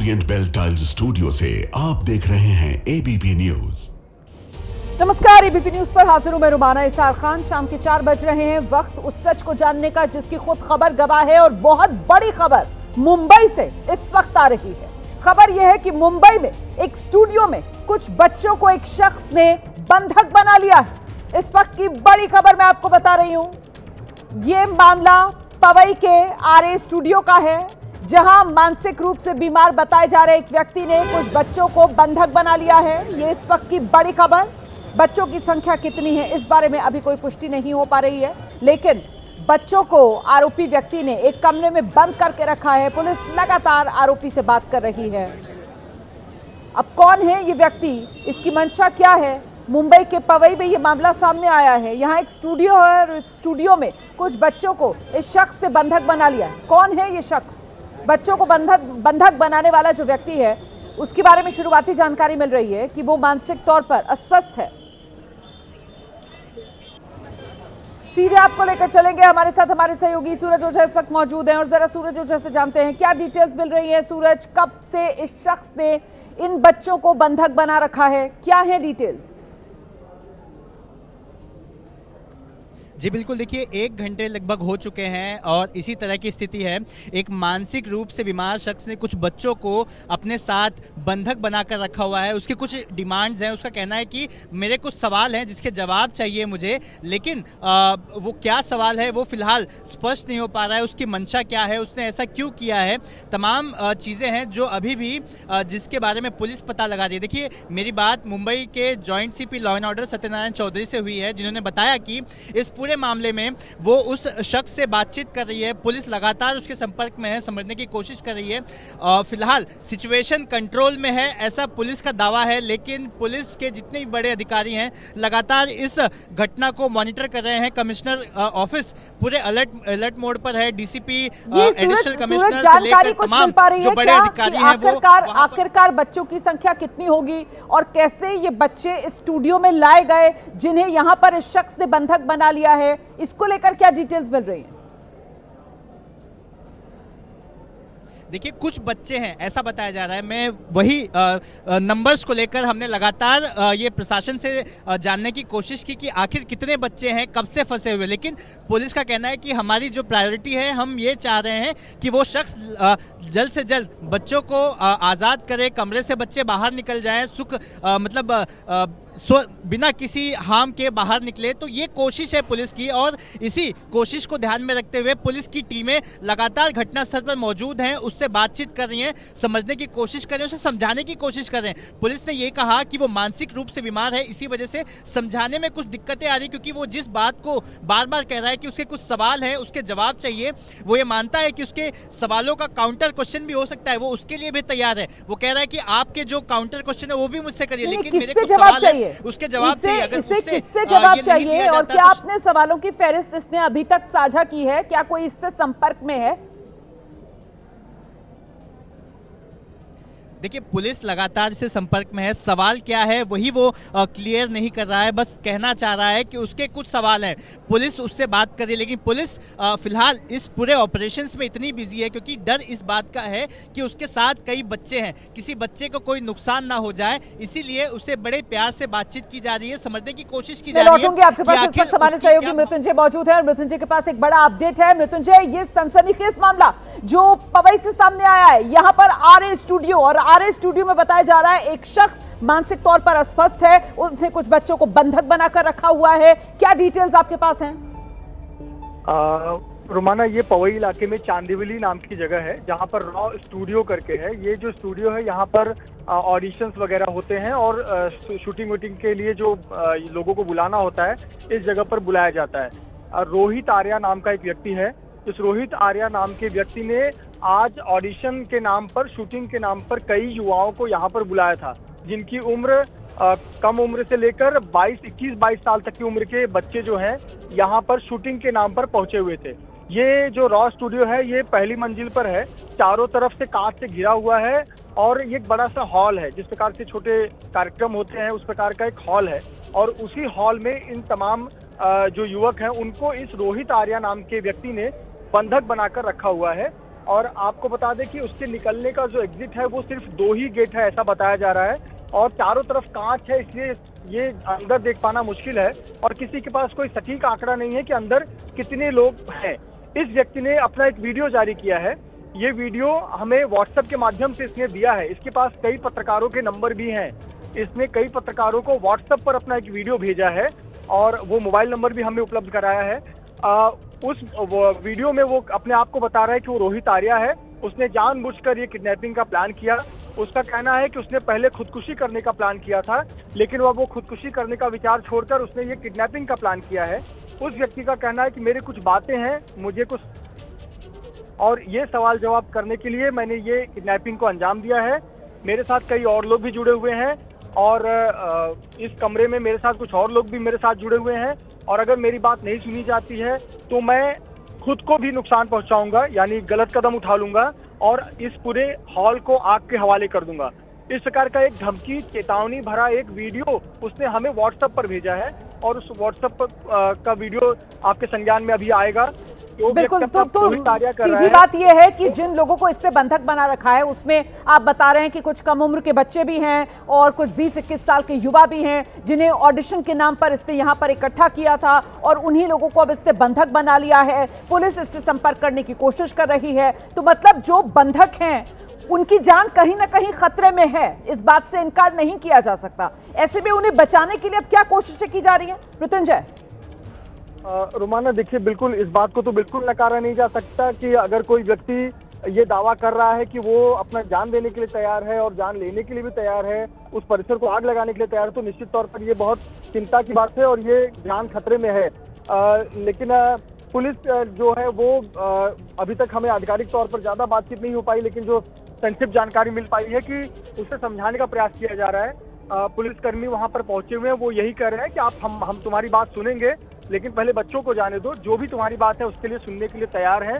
Orient bell tiles studio से आप देख रहे हैं एबीपी न्यूज। नमस्कार, एबीपी न्यूज पर हाजिर हूं मैं रुमाना इसार खान। शाम के 4 बज रहे हैं। वक्त उस सच को जानने का जिसकी खुद खबर गवाह है और बहुत बड़ी खबर मुंबई से इस वक्त आ रही है। खबर यह है कि मुंबई में एक स्टूडियो में कुछ बच्चों को एक शख्स ने बंधक बना लिया है। इस वक्त की बड़ी खबर मैं आपको बता रही हूं। यह मामला पवई के आरए स्टूडियो का है, जहां मानसिक रूप से बीमार बताए जा रहे एक व्यक्ति ने कुछ बच्चों को बंधक बना लिया है। ये इस वक्त की बड़ी खबर। बच्चों की संख्या कितनी है इस बारे में अभी कोई पुष्टि नहीं हो पा रही है, लेकिन बच्चों को आरोपी व्यक्ति ने एक कमरे में बंद करके रखा है। पुलिस लगातार आरोपी से बात कर रही है। अब कौन है ये व्यक्ति, इसकी मंशा क्या है? मुंबई के पवई में ये मामला सामने आया है। यहाँ एक स्टूडियो है और स्टूडियो में कुछ बच्चों को इस शख्स ने बंधक बना लिया है। कौन है ये शख्स? बच्चों को बंधक बनाने वाला जो व्यक्ति है, उसके बारे में शुरुआती जानकारी मिल रही है कि वो मानसिक तौर पर अस्वस्थ है। सीधे आपको लेकर चलेंगे। हमारे साथ हमारे सहयोगी सूरज ओझा इस वक्त मौजूद हैं और जरा सूरज ओझा से जानते हैं क्या डिटेल्स मिल रही है। सूरज, कब से इस शख्स ने इन बच्चों को बंधक बना रखा है, क्या है डिटेल्स? जी बिल्कुल, देखिए 1 घंटे लगभग हो चुके हैं और इसी तरह की स्थिति है। एक मानसिक रूप से बीमार शख्स ने कुछ बच्चों को अपने साथ बंधक बनाकर रखा हुआ है। उसके कुछ डिमांड्स हैं। उसका कहना है कि मेरे कुछ सवाल हैं जिसके जवाब चाहिए मुझे, लेकिन वो क्या सवाल है वो फिलहाल स्पष्ट नहीं हो पा रहा है। उसकी मंशा क्या है, उसने ऐसा क्यों किया है, तमाम चीज़ें हैं जो अभी भी जिसके बारे में पुलिस पता लगा रही है। देखिए, मेरी बात मुंबई के joint CP law and order Satyanarayan Chaudhary से हुई है, जिन्होंने बताया कि इस पूरे मामले में वो उस शख्स से बातचीत कर रही है। पुलिस लगातार उसके संपर्क में है, समझने की कोशिश कर रही है। फिलहाल सिचुएशन कंट्रोल में है ऐसा पुलिस का दावा है, लेकिन पुलिस के जितने भी बड़े अधिकारी हैं लगातार इस घटना को मॉनिटर कर रहे हैं। कमिश्नर ऑफिस पूरे अलर्ट मोड पर है। डीसीपी, एडिशनल कमिश्नर से लेकर तमाम जो बड़े अधिकारी हैं वो आखिरकार बच्चों की संख्या कितनी होगी और कैसे ये बच्चे इस स्टूडियो में लाए गए जिन्हें यहां पर इस शख्स ने बंधक बना लिया है, इसको लेकर क्या डिटेल्स मिल रही हैं? देखिए, कुछ बच्चे हैं ऐसा बताया जा रहा है। मैं वही नंबर्स को लेकर हमने लगातार ये प्रशासन से जानने की कोशिश की कि आखिर कितने बच्चे हैं, कब से फंसे हुए, लेकिन पुलिस का कहना है कि हमारी जो प्रायोरिटी है, हम ये चाह रहे हैं कि वो शख्स जल्द से जल्द बच्चों को आज़ाद करे, कमरे से बच्चे बाहर निकल जाएं, बिना किसी हार्म के बाहर निकले। तो ये कोशिश है पुलिस की और इसी कोशिश को ध्यान में रखते हुए पुलिस की टीमें लगातार घटनास्थल पर मौजूद हैं, उससे बातचीत कर रही हैं, समझने की कोशिश कर रहे हैं, उसे समझाने की कोशिश कर रहे हैं। पुलिस ने ये कहा कि वो मानसिक रूप से बीमार है, इसी वजह से समझाने में कुछ दिक्कतें आ रही, क्योंकि वो जिस बात को बार बार कह रहा है कि उसके कुछ सवाल है, उसके जवाब चाहिए, वो ये मानता है कि उसके सवालों का काउंटर क्वेश्चन भी हो सकता है, वो उसके लिए भी तैयार है। वो कह रहा है कि आपके जो काउंटर क्वेश्चन है वो भी मुझसे करिए, लेकिन मेरे कुछ सवाल है उसके जवाब चाहिए। अगर किससे जवाब चाहिए और क्या आपने सवालों की फहरिस्त इसने अभी तक साझा की है? क्या कोई इससे संपर्क में है? देखिए, पुलिस लगातार से संपर्क में है। सवाल क्या है वही वो क्लियर नहीं कर रहा है, बस कहना चाह रहा है कि उसके कुछ सवाल हैं। पुलिस उससे बात कर रही है, लेकिन पुलिस फिलहाल इस पूरे ऑपरेशंस में इतनी बिजी है क्योंकि डर इस बात का है कि उसके साथ कई बच्चे हैं, किसी बच्चे को कोई नुकसान ना हो जाए, इसीलिए उसे बड़े प्यार से बातचीत की जा रही है, समझने की कोशिश की जा रही है। आपके पास इस वक्त हमारे सहयोगी मृत्युंजय मौजूद है और मृत्युंजय के पास एक बड़ा अपडेट है। मृत्युंजय, ये सनसनीखेज मामला जो पवई से सामने आया है, यहाँ पर आरए स्टूडियो और आरए स्टूडियो में बताया जा रहा है एक शख्स मानसिक तौर पर अस्वस्थ है, उसने कुछ बच्चों को बंधक बनाकर रखा हुआ है। क्या डिटेल्स आपके पास हैं? रोमाना, ये पवई इलाके में चांदीवली नाम की जगह है जहाँ पर रॉ स्टूडियो करके है। ये जो स्टूडियो है यहाँ पर ऑडिशंस वगैरह होते हैं और शूटिंग वूटिंग के लिए जो लोगों को बुलाना होता है इस जगह पर बुलाया जाता है। रोहित आर्या नाम का एक व्यक्ति है। इस रोहित आर्या नाम के व्यक्ति ने आज ऑडिशन के नाम पर, शूटिंग के नाम पर कई युवाओं को यहाँ पर बुलाया था, जिनकी उम्र कम उम्र से लेकर 21-22 साल तक की उम्र के बच्चे जो हैं यहाँ पर शूटिंग के नाम पर पहुंचे हुए थे। ये जो रॉ स्टूडियो है ये पहली मंजिल पर है, चारों तरफ से कांच से घिरा हुआ है और ये एक बड़ा सा हॉल है। जिस प्रकार से छोटे कार्यक्रम होते हैं उस प्रकार का एक हॉल है और उसी हॉल में इन तमाम जो युवक हैं उनको इस रोहित आर्या नाम के व्यक्ति ने बंधक बनाकर रखा हुआ है और आपको बता दें कि उसके निकलने का जो एग्जिट है वो सिर्फ 2 ही गेट है, ऐसा बताया जा रहा है, और चारों तरफ कांच है, इसलिए ये अंदर देख पाना मुश्किल है और किसी के पास कोई सटीक आंकड़ा नहीं है कि अंदर कितने लोग हैं। इस व्यक्ति ने अपना एक वीडियो जारी किया है, ये वीडियो हमें व्हाट्सएप के माध्यम से इसने दिया है। इसके पास कई पत्रकारों के नंबर भी हैं, इसने कई पत्रकारों को व्हाट्सएप पर अपना एक वीडियो भेजा है और वो मोबाइल नंबर भी हमें उपलब्ध कराया है। उस वीडियो में वो अपने आप को बता रहा है कि वो रोहित आर्या है, उसने जानबूझकर ये किडनैपिंग का प्लान किया। उसका कहना है कि उसने पहले खुदकुशी करने का प्लान किया था, लेकिन वह वो खुदकुशी करने का विचार छोड़कर उसने ये किडनैपिंग का प्लान किया है। उस व्यक्ति का कहना है कि मेरे कुछ बातें हैं, मुझे कुछ, और ये सवाल जवाब करने के लिए मैंने ये किडनैपिंग को अंजाम दिया है। मेरे साथ कई और लोग भी जुड़े हुए हैं और इस कमरे में मेरे साथ कुछ और लोग भी मेरे साथ जुड़े हुए हैं, और अगर मेरी बात नहीं सुनी जाती है तो मैं खुद को भी नुकसान पहुंचाऊंगा, यानी गलत कदम उठा लूंगा और इस पूरे हॉल को आग के हवाले कर दूंगा। इस प्रकार का एक धमकी, चेतावनी भरा एक वीडियो उसने हमें व्हाट्सएप पर भेजा है और उस व्हाट्सएप का वीडियो आपके संज्ञान में अभी आएगा। बिल्कुल, तो सीधी बात यह है कि जिन लोगों को इससे बंधक बना रखा है उसमें आप बता रहे हैं कि कुछ कम उम्र के बच्चे भी हैं और कुछ 20-21 साल के युवा भी हैं जिन्हें ऑडिशन के नाम पर इसने यहाँ पर इकट्ठा किया था और उन्हीं लोगों को अब इससे बंधक बना लिया है। पुलिस इससे संपर्क करने की कोशिश कर रही है, तो मतलब जो बंधक हैं उनकी जान कहीं ना कहीं खतरे में है, इस बात से इनकार नहीं किया जा सकता। ऐसे में उन्हें बचाने के लिए अब क्या कोशिशें की जा रही हैं मृत्युंजय? रोमाना देखिए, बिल्कुल इस बात को तो बिल्कुल नकारा नहीं जा सकता कि अगर कोई व्यक्ति ये दावा कर रहा है कि वो अपना जान देने के लिए तैयार है और जान लेने के लिए भी तैयार है, उस परिसर को आग लगाने के लिए तैयार है, तो निश्चित तौर पर ये बहुत चिंता की बात है और ये जान खतरे में है। लेकिन पुलिस जो है वो अभी तक हमें आधिकारिक तौर पर ज्यादा बातचीत नहीं हो पाई, लेकिन जो संक्षिप्त जानकारी मिल पाई है कि उसे समझाने का प्रयास किया जा रहा है। पुलिसकर्मी वहां पर पहुंचे हुए हैं, वो यही कह रहे हैं कि आप हम तुम्हारी बात सुनेंगे, लेकिन पहले बच्चों को जाने दो, जो भी तुम्हारी बात है उसके लिए सुनने के लिए तैयार है।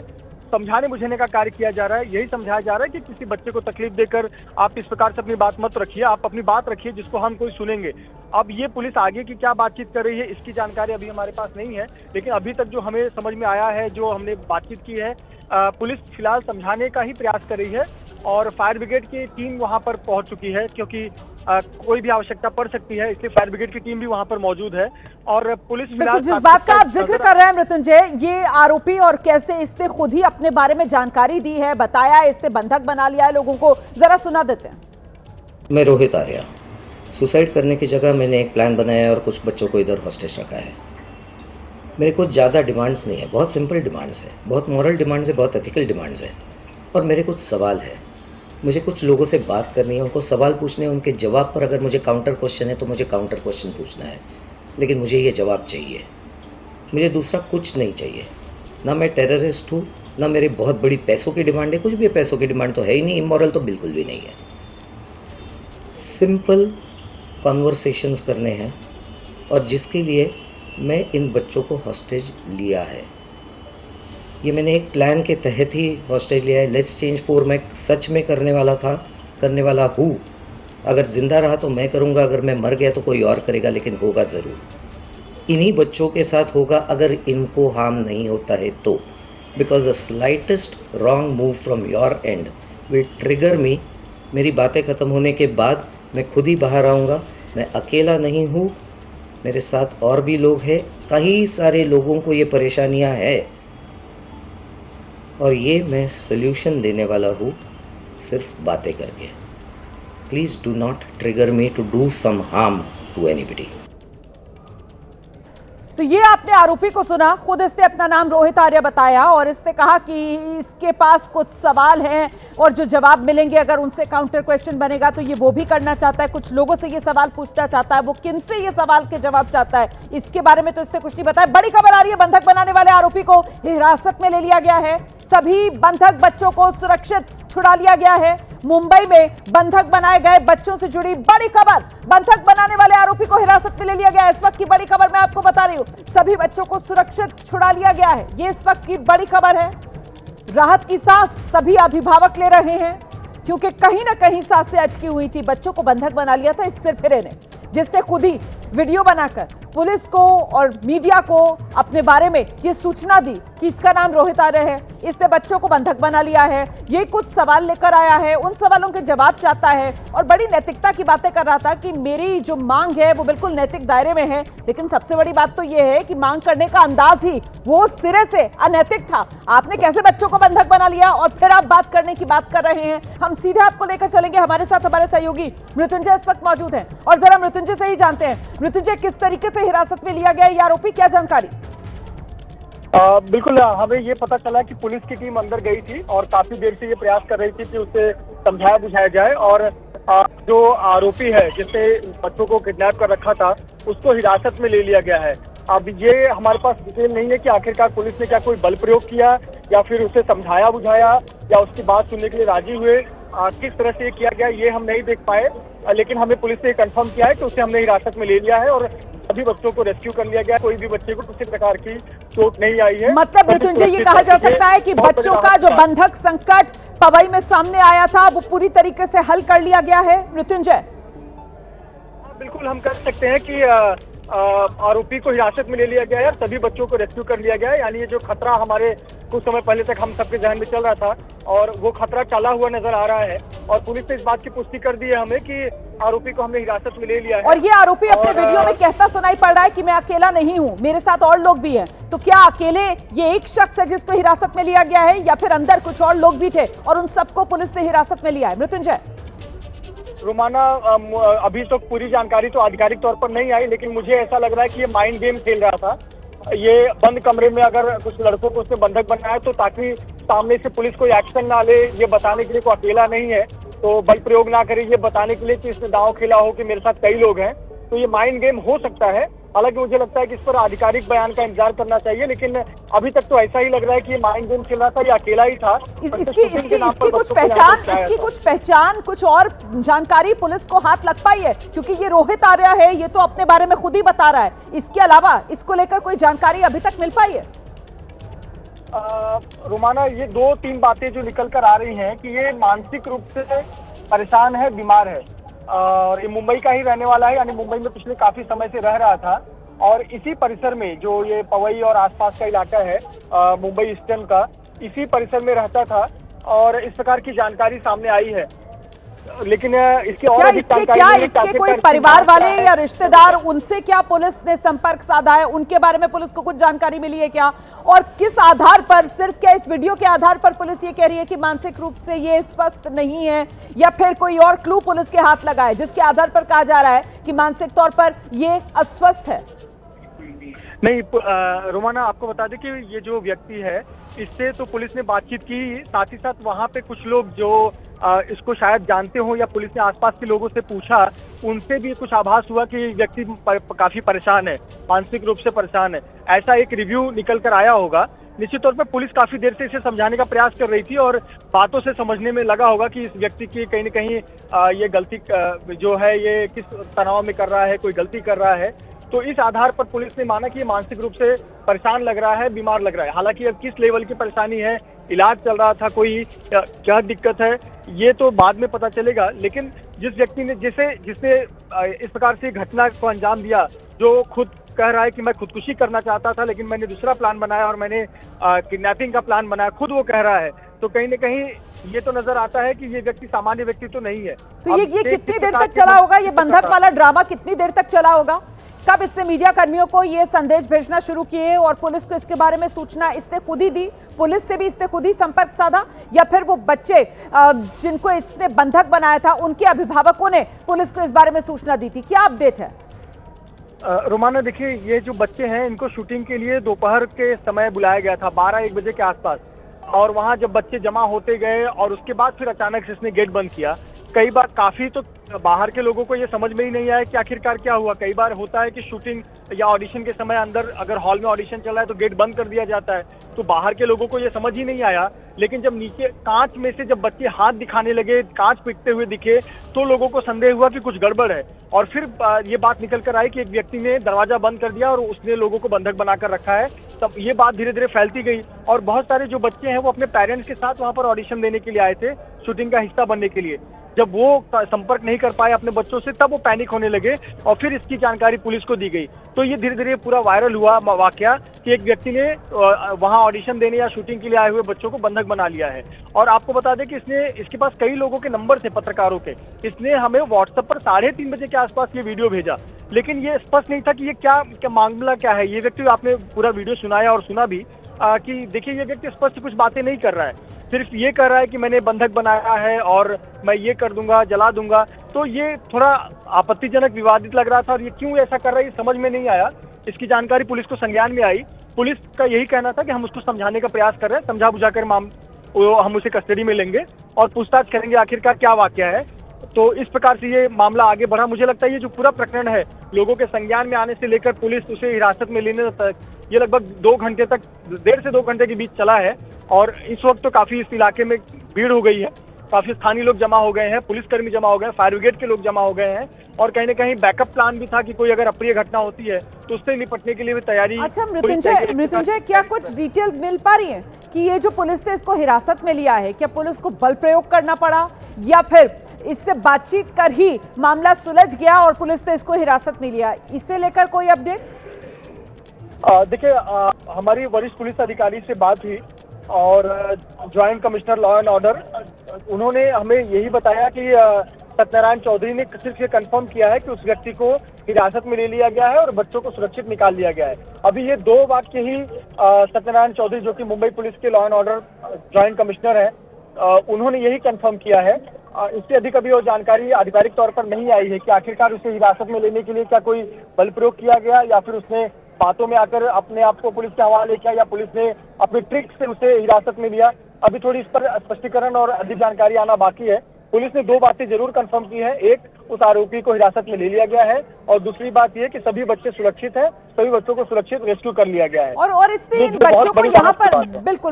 समझाने बुझाने का कार्य किया जा रहा है, यही समझाया जा रहा है कि किसी बच्चे को तकलीफ देकर आप इस प्रकार से अपनी बात मत रखिए, आप अपनी बात रखिए जिसको हम कोई सुनेंगे। अब ये पुलिस आगे की क्या बातचीत कर रही है इसकी जानकारी अभी हमारे पास नहीं है, लेकिन अभी तक जो हमें समझ में आया है, जो हमने बातचीत की है, पुलिस फिलहाल समझाने का ही प्रयास कर रही है और फायर ब्रिगेड की टीम वहां पर पहुंच चुकी है, क्योंकि कोई भी आवश्यकता पड़ सकती है, इसलिए फायर ब्रिगेड की टीम भी वहां पर मौजूद है। और पुलिस फिलहाल जिस बात का आप जिक्र कर रहे हैं मृत्युंजय, ये आरोपी और कैसे इसने खुद ही अपने बारे में जानकारी दी है, बताया, इससे बंधक बना लिया है लोगों को, जरा सुना देते हैं। मैं रोहित आर्या, सुसाइड करने की जगह मैंने एक प्लान बनाया और कुछ बच्चों को इधर हॉस्टेज रखा है। मेरे कुछ ज़्यादा डिमांड्स नहीं है, बहुत सिंपल डिमांड्स है, बहुत मॉरल डिमांड्स है, बहुत एथिकल डिमांड्स है, और मेरे कुछ सवाल है। मुझे कुछ लोगों से बात करनी है, उनको सवाल पूछने हैं, उनके जवाब पर अगर मुझे काउंटर क्वेश्चन है तो मुझे काउंटर क्वेश्चन पूछना है, लेकिन मुझे ये जवाब चाहिए। मुझे दूसरा कुछ नहीं चाहिए, ना मैं टेररिस्ट हूँ, ना मेरी बहुत बड़ी पैसों की डिमांड है, कुछ भी पैसों की डिमांड तो है ही नहीं, इमोरल तो बिल्कुल भी नहीं है। सिंपल कॉन्वर्सेशंस करने हैं और जिसके लिए मैं इन बच्चों को हॉस्टेज लिया है। ये मैंने एक प्लान के तहत ही हॉस्टेज लिया है। लेट्स चेंज 4 मैं सच में करने वाला हूँ। अगर ज़िंदा रहा तो मैं करूँगा, अगर मैं मर गया तो कोई और करेगा, लेकिन होगा ज़रूर। इन्हीं बच्चों के साथ होगा अगर इनको हार्म नहीं होता है तो, because the slightest wrong move from your end will trigger me. मेरी बातें ख़त्म होने के बाद मैं खुद ही बाहर आऊँगा। मैं अकेला नहीं हूँ, मेरे साथ और भी लोग हैं, कई सारे लोगों को ये परेशानियाँ हैं और ये मैं सल्यूशन देने वाला हूँ सिर्फ बातें करके। Please do not trigger me to do some harm to anybody. तो ये आपने आरोपी को सुना, खुद इसने अपना नाम रोहित आर्या बताया और इसने कहा कि इसके पास कुछ सवाल हैं और जो जवाब मिलेंगे अगर उनसे काउंटर क्वेश्चन बनेगा तो ये वो भी करना चाहता है। कुछ लोगों से ये सवाल पूछना चाहता है, वो किन से ये सवाल के जवाब चाहता है इसके बारे में तो इसने कुछ नहीं बताया। बड़ी खबर आ रही है, बंधक बनाने वाले आरोपी को हिरासत में ले लिया गया है। सभी बंधक बच्चों को सुरक्षित छुड़ा लिया गया है। मुंबई में बंधक बनाए गए बच्चों से जुड़ी बड़ी खबर, बंधक बनाने वाले आरोपी को हिरासत में ले लिया गया है। इस वक्त की बड़ी खबर मैं आपको बता रही हूं, सभी बच्चों को सुरक्षित छुड़ा लिया गया है। ये इस वक्त की बड़ी खबर है। राहत की सांस सभी अभिभावक ले रहे हैं क्योंकि कहीं ना कहीं सांसें अटकी हुई थी। बच्चों को बंधक बना लिया था इस सिरफिरे ने, जिसने खुद ही वीडियो बनाकर पुलिस को और मीडिया को अपने बारे में ये सूचना दी कि इसका नाम रोहित आर्य है, इसने बच्चों को बंधक बना लिया है, ये कुछ सवाल लेकर आया है, उन सवालों के जवाब चाहता है और बड़ी नैतिकता की बातें कर रहा था कि मेरी जो मांग है वो बिल्कुल नैतिक दायरे में है। लेकिन सबसे बड़ी बात तो ये है कि मांग करने का अंदाज ही वो सिरे से अनैतिक था। आपने कैसे बच्चों को बंधक बना लिया और फिर आप बात करने की बात कर रहे हैं। हम सीधे आपको लेकर चलेंगे, हमारे साथ हमारे सहयोगी मृत्युंजय इस वक्त मौजूद हैं और जरा मृत्युंजय से ही जानते हैं। मृत्युंजय, किस तरीके से हिरासत में लिया गया ये आरोपी, क्या जानकारी? बिल्कुल, हमें ये पता चला कि पुलिस की टीम अंदर गई थी और काफी देर से ये प्रयास कर रही थी कि उसे समझाया बुझाया जाए और जो आरोपी है जिसने बच्चों को किडनैप कर रखा था उसको हिरासत में ले लिया गया है। अब ये हमारे पास डिटेल नहीं है कि आखिरकार पुलिस ने क्या कोई बल प्रयोग किया या फिर उसे समझाया बुझाया या उसकी बात सुनने के लिए राजी हुए। किस तरह से ये किया गया ये हम नहीं देख पाए, लेकिन हमें पुलिस ने कंफर्म किया है कि उसे हमने हिरासत में ले लिया है और सभी बच्चों को रेस्क्यू कर लिया गया। कोई भी बच्चे को किसी प्रकार की चोट नहीं आई है। मतलब मृत्युंजय, ये कहा जा सकता है कि बच्चों का जो बंधक संकट पवई में सामने आया था वो पूरी तरीके से हल कर लिया गया है। मृत्युंजय, बिल्कुल हम कह सकते हैं कि आरोपी को हिरासत में ले लिया गया है, सभी बच्चों को रेस्क्यू कर लिया गया है। यानी ये जो खतरा हमारे कुछ समय पहले तक हम सबके जहन में चल रहा था और वो खतरा टला हुआ नजर आ रहा है और पुलिस ने इस बात की पुष्टि कर दी है हमें कि आरोपी को हमने हिरासत में ले लिया है। और ये आरोपी अपने वीडियो में कहता सुनाई पड़ रहा है कि मैं अकेला नहीं हूं, मेरे साथ और लोग भी हैं। तो क्या अकेले ये एक शख्स है जिसको हिरासत में लिया गया है या फिर अंदर कुछ और लोग भी थे और उन सबको पुलिस ने हिरासत में लिया है? मृत्युंजय, रोमाना, अभी तो पूरी जानकारी तो आधिकारिक तौर पर नहीं आई, लेकिन मुझे ऐसा लग रहा है कि ये माइंड गेम खेल रहा था। ये बंद कमरे में अगर कुछ लड़कों को उसने बंधक बनाया तो ताकि सामने से पुलिस कोई एक्शन ना ले, ये बताने के लिए कोई अकेला नहीं है तो बल प्रयोग ना करे, ये बताने के लिए कि इसने दांव खेला हो कि मेरे साथ कई लोग हैं। तो ये माइंड गेम हो सकता है। हालांकि मुझे लगता है कि इस पर आधिकारिक बयान का इंतजार करना चाहिए, लेकिन अभी तक तो ऐसा ही लग रहा है कि ये माइंड गेम चल रहा था, ये अकेला ही था। इसकी कुछ पहचान कुछ और जानकारी पुलिस को हाथ लग पाई है? क्योंकि ये रोहित आर्य है, ये तो अपने बारे में खुद ही बता रहा है। इसके अलावा इसको लेकर कोई जानकारी अभी तक मिल पाई है? रोमाना, ये 2-3 बातें जो निकल कर आ रही हैं कि ये मानसिक रूप से परेशान है, बीमार है और ये मुंबई का ही रहने वाला है। यानी मुंबई में पिछले काफी समय से रह रहा था और इसी परिसर में जो ये पवई और आसपास का इलाका है मुंबई ईस्टर्न का, इसी परिसर में रहता था और इस प्रकार की जानकारी सामने आई है। लेकिन इसके और अधिक जानकारी इसके कोई परिवार वाले या रिश्तेदार, उनसे क्या पुलिस ने संपर्क साधा है? उनके बारे में पुलिस को कुछ जानकारी मिली है क्या? और किस आधार पर, सिर्फ क्या इस वीडियो के आधार पर पुलिस ये कह रही है कि मानसिक रूप से ये स्वस्थ नहीं है या फिर कोई और क्लू पुलिस के हाथ लगा है जिसके आधार पर कहा जा रहा है कि मानसिक तौर पर ये अस्वस्थ है? नहीं रोमाना, आपको बता दें कि ये जो व्यक्ति है इससे तो पुलिस ने बातचीत की, साथ ही साथ वहाँ पे कुछ लोग जो इसको शायद जानते हो या पुलिस ने आसपास के लोगों से पूछा, उनसे भी कुछ आभास हुआ कि व्यक्ति काफी परेशान है, मानसिक रूप से परेशान है। ऐसा एक रिव्यू निकल कर आया होगा। निश्चित तौर पर पुलिस काफी देर से इसे समझाने का प्रयास कर रही थी और बातों से समझने में लगा होगा कि इस व्यक्ति की कहीं न कहीं ये गलती जो है ये किस तनाव में कर रहा है, कोई गलती कर रहा है। तो इस आधार पर पुलिस ने माना कि ये मानसिक रूप से परेशान लग रहा है, बीमार लग रहा है। हालांकि अब किस लेवल की परेशानी है, इलाज चल रहा था, कोई क्या दिक्कत है, ये तो बाद में पता चलेगा। लेकिन जिस व्यक्ति ने जिसने इस प्रकार से घटना को अंजाम दिया, जो खुद कह रहा है कि मैं खुदकुशी करना चाहता था लेकिन मैंने दूसरा प्लान बनाया और मैंने किडनैपिंग का प्लान बनाया, खुद वो कह रहा है, तो कहीं न कहीं ये तो नजर आता है कि ये व्यक्ति सामान्य व्यक्ति तो नहीं है। तो ये कितनी देर तक चला होगा, ये बंधक वाला ड्रामा कितनी देर तक चला होगा? कब इसने मीडिया कर्मियों को ये संदेश भेजना शुरू किए और पुलिस को इसके बारे में सूचना इसने खुद ही दी? पुलिस से भी इसने खुद ही संपर्क साधा या फिर वो बच्चे जिनको इसने बंधक बनाया था उनके अभिभावकों ने पुलिस को इस बारे में सूचना दी थी? क्या अपडेट है? रोमाना, देखिए, ये जो बच्चे हैं इनको शूटिंग के लिए दोपहर के समय बुलाया गया था 12-1 बजे के आसपास, और वहां जब बच्चे जमा होते गए और उसके बाद फिर अचानक से इसने गेट बंद किया। कई बार काफी तो बाहर के लोगों को ये समझ में ही नहीं आया कि आखिरकार क्या हुआ। कई बार होता है कि शूटिंग या ऑडिशन के समय अंदर अगर हॉल में ऑडिशन चल रहा है तो गेट बंद कर दिया जाता है, तो बाहर के लोगों को ये समझ ही नहीं आया। लेकिन जब नीचे कांच में से जब बच्चे हाथ दिखाने लगे, कांच पीटते हुए दिखे, तो लोगों को संदेह हुआ कि कुछ गड़बड़ है और फिर ये बात निकल कर आई कि एक व्यक्ति ने दरवाजा बंद कर दिया और उसने लोगों को बंधक बनाकर रखा है। तब ये बात धीरे धीरे फैलती गई और बहुत सारे जो बच्चे हैं वो अपने पेरेंट्स के साथ वहां पर ऑडिशन देने के लिए आए थे, शूटिंग का हिस्सा बनने के लिए। जब वो संपर्क नहीं कर पाए अपने बच्चों से, तब वो पैनिक होने लगे और फिर इसकी जानकारी पुलिस को दी गई। तो ये धीरे धीरे पूरा वायरल हुआ वाकया कि एक व्यक्ति ने वहां ऑडिशन देने या शूटिंग के लिए आए हुए बच्चों को बंधक बना लिया है। और आपको बता दें कि इसके पास कई लोगों के नंबर थे, पत्रकारों के। इसने हमें व्हाट्सएप पर 3:30 बजे के आसपास ये वीडियो भेजा, लेकिन ये स्पष्ट नहीं था कि ये क्या मामला क्या है। ये व्यक्ति, आपने पूरा वीडियो सुनाया और सुना भी कि देखिए ये व्यक्ति स्पष्ट कुछ बातें नहीं कर रहा है, सिर्फ ये कर रहा है कि मैंने बंधक बनाया है और मैं ये कर दूंगा, जला दूंगा। तो ये थोड़ा आपत्तिजनक, विवादित लग रहा था और ये क्यों ऐसा कर रहा है ये समझ में नहीं आया। इसकी जानकारी पुलिस को संज्ञान में आई। पुलिस का यही कहना था कि हम उसको समझाने का प्रयास कर रहे हैं, समझा बुझा कर हम उसे कस्टडी में लेंगे और पूछताछ करेंगे आखिरकार क्या वाकया है। तो इस प्रकार से ये मामला आगे बढ़ा। मुझे लगता है ये जो पूरा प्रकरण है, लोगों के संज्ञान में आने से लेकर पुलिस उसे हिरासत में लेने तक, ये लगभग 2 घंटे तक, 1.5 से 2 घंटे के बीच चला है। और इस वक्त तो काफी इस इलाके में भीड़ हो गई है, काफी स्थानीय लोग जमा हो गए हैं, पुलिसकर्मी जमा हो गए हैं, फायर ब्रिगेड के लोग जमा हो गए हैं और कहीं न कहीं बैकअप प्लान भी था कि कोई अगर अप्रिय घटना होती है तो उससे निपटने के लिए भी तैयारी। अच्छा मृत्युंजय, क्या कुछ डिटेल्स मिल पा रही है कि ये जो पुलिस ने इसको हिरासत में लिया है, क्या पुलिस को बल प्रयोग करना पड़ा या फिर इससे बातचीत कर ही मामला सुलझ गया और पुलिस ने इसको हिरासत में लिया? इसे लेकर कोई अपडेट? देखिए, हमारी वरिष्ठ पुलिस अधिकारी से बात हुई और joint commissioner law and order, उन्होंने हमें यही बताया कि सत्यनारायण चौधरी ने सिर्फ ये कंफर्म किया है कि उस व्यक्ति को हिरासत में ले लिया गया है और बच्चों को सुरक्षित निकाल लिया गया है। अभी ये 2 वाक्य ही सत्यनारायण चौधरी, जो कि मुंबई पुलिस के law and order joint commissioner है, उन्होंने यही कंफर्म किया है। इससे अधिक अभी वो जानकारी आधिकारिक तौर पर नहीं आई है कि आखिरकार उसे हिरासत में लेने के लिए क्या कोई बल प्रयोग किया गया या फिर उसने बातों में आकर अपने आप को पुलिस के हवाले किया या पुलिस ने अपनी ट्रिक से उसे हिरासत में लिया। अभी थोड़ी इस पर स्पष्टीकरण और अधिक जानकारी आना बाकी है। पुलिस ने 2 बातें जरूर कंफर्म की है, एक, उस आरोपी को हिरासत में ले लिया गया है और दूसरी बात यह कि सभी बच्चे सुरक्षित हैं, सभी बच्चों को सुरक्षित रेस्क्यू कर लिया गया है। और इससे इन बच्चों को यहाँ पर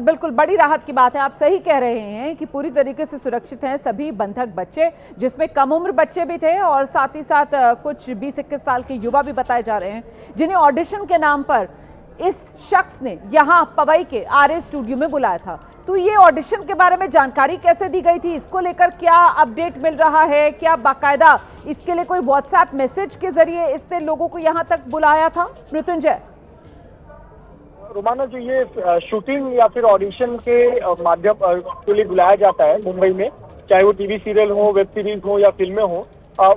बिल्कुल बड़ी राहत की बात है। आप सही कह रहे हैं कि पूरी तरीके से सुरक्षित हैं सभी बंधक बच्चे, जिसमें कम उम्र बच्चे भी थे और साथ ही साथ कुछ 20-21 साल के युवा भी बताए जा रहे हैं, जिन्हें ऑडिशन के नाम पर इस शख्स ने यहाँ पवई के आरए स्टूडियो में बुलाया था। तो ये ऑडिशन के बारे में जानकारी कैसे दी गई थी, इसको लेकर क्या अपडेट मिल रहा है? क्या बाकायदा इसके लिए कोई व्हाट्सएप मैसेज के जरिए इसने लोगों को यहाँ तक बुलाया था? मृत्युंजय, रोमाना, जो ये शूटिंग या फिर ऑडिशन के माध्यम के लिए बुलाया जाता है मुंबई में, चाहे वो टीवी सीरियल हो, वेब सीरीज हो या फिल्में हो,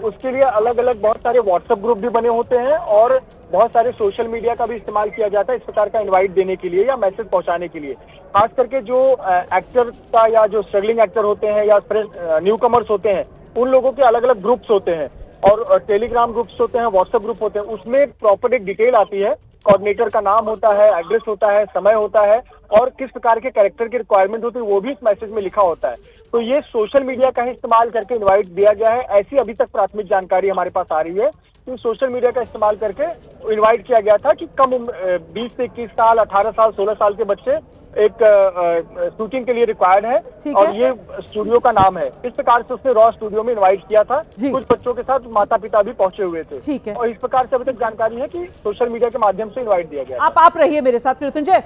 उसके लिए अलग अलग बहुत सारे व्हाट्सएप ग्रुप भी बने होते हैं और बहुत सारे सोशल मीडिया का भी इस्तेमाल किया जाता है इस प्रकार का इनवाइट देने के लिए या मैसेज पहुंचाने के लिए। खास करके जो एक्टर का या जो स्ट्रगलिंग एक्टर होते हैं या न्यू कमर्स होते हैं, उन लोगों के अलग अलग ग्रुप्स होते हैं और टेलीग्राम ग्रुप्स होते हैं, व्हाट्सएप ग्रुप होते हैं। उसमें प्रॉपर एक डिटेल आती है, कोऑर्डिनेटर का नाम होता है, एड्रेस होता है, समय होता है और किस प्रकार के कैरेक्टर की रिक्वायरमेंट होती है वो भी इस मैसेज में लिखा होता है। तो ये सोशल मीडिया का ही इस्तेमाल करके इनवाइट दिया गया है, ऐसी अभी तक प्राथमिक जानकारी हमारे पास आ रही है कि सोशल मीडिया का इस्तेमाल करके इनवाइट किया गया था कि कम 20 से 21 साल, 18 साल, 16 साल के बच्चे एक शूटिंग के लिए रिक्वायर्ड है और ये स्टूडियो का नाम है। इस प्रकार से उसने रॉ स्टूडियो में इनवाइट किया था। कुछ बच्चों के साथ माता पिता भी पहुंचे हुए थे। ठीक है। और इस प्रकार से अभी तक जानकारी है कि सोशल मीडिया के माध्यम से इनवाइट दिया गया। आप रहिए मेरे साथ मृत्युंजय।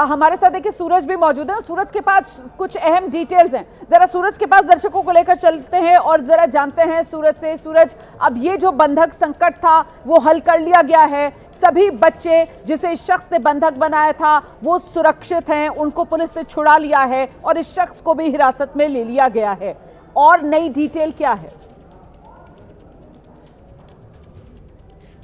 हमारे साथ देखिए सूरज भी मौजूद है। सूरज के पास कुछ अहम डिटेल्स हैं, जरा सूरज के पास दर्शकों को लेकर चलते हैं और जरा जानते हैं सूरज से। सूरज, अब ये जो बंधक संकट था वो हल कर लिया गया है, सभी बच्चे जिसे इस शख्स ने बंधक बनाया था वो सुरक्षित हैं, उनको पुलिस ने छुड़ा लिया है और इस शख्स को भी हिरासत में ले लिया गया है, और नई डिटेल क्या है?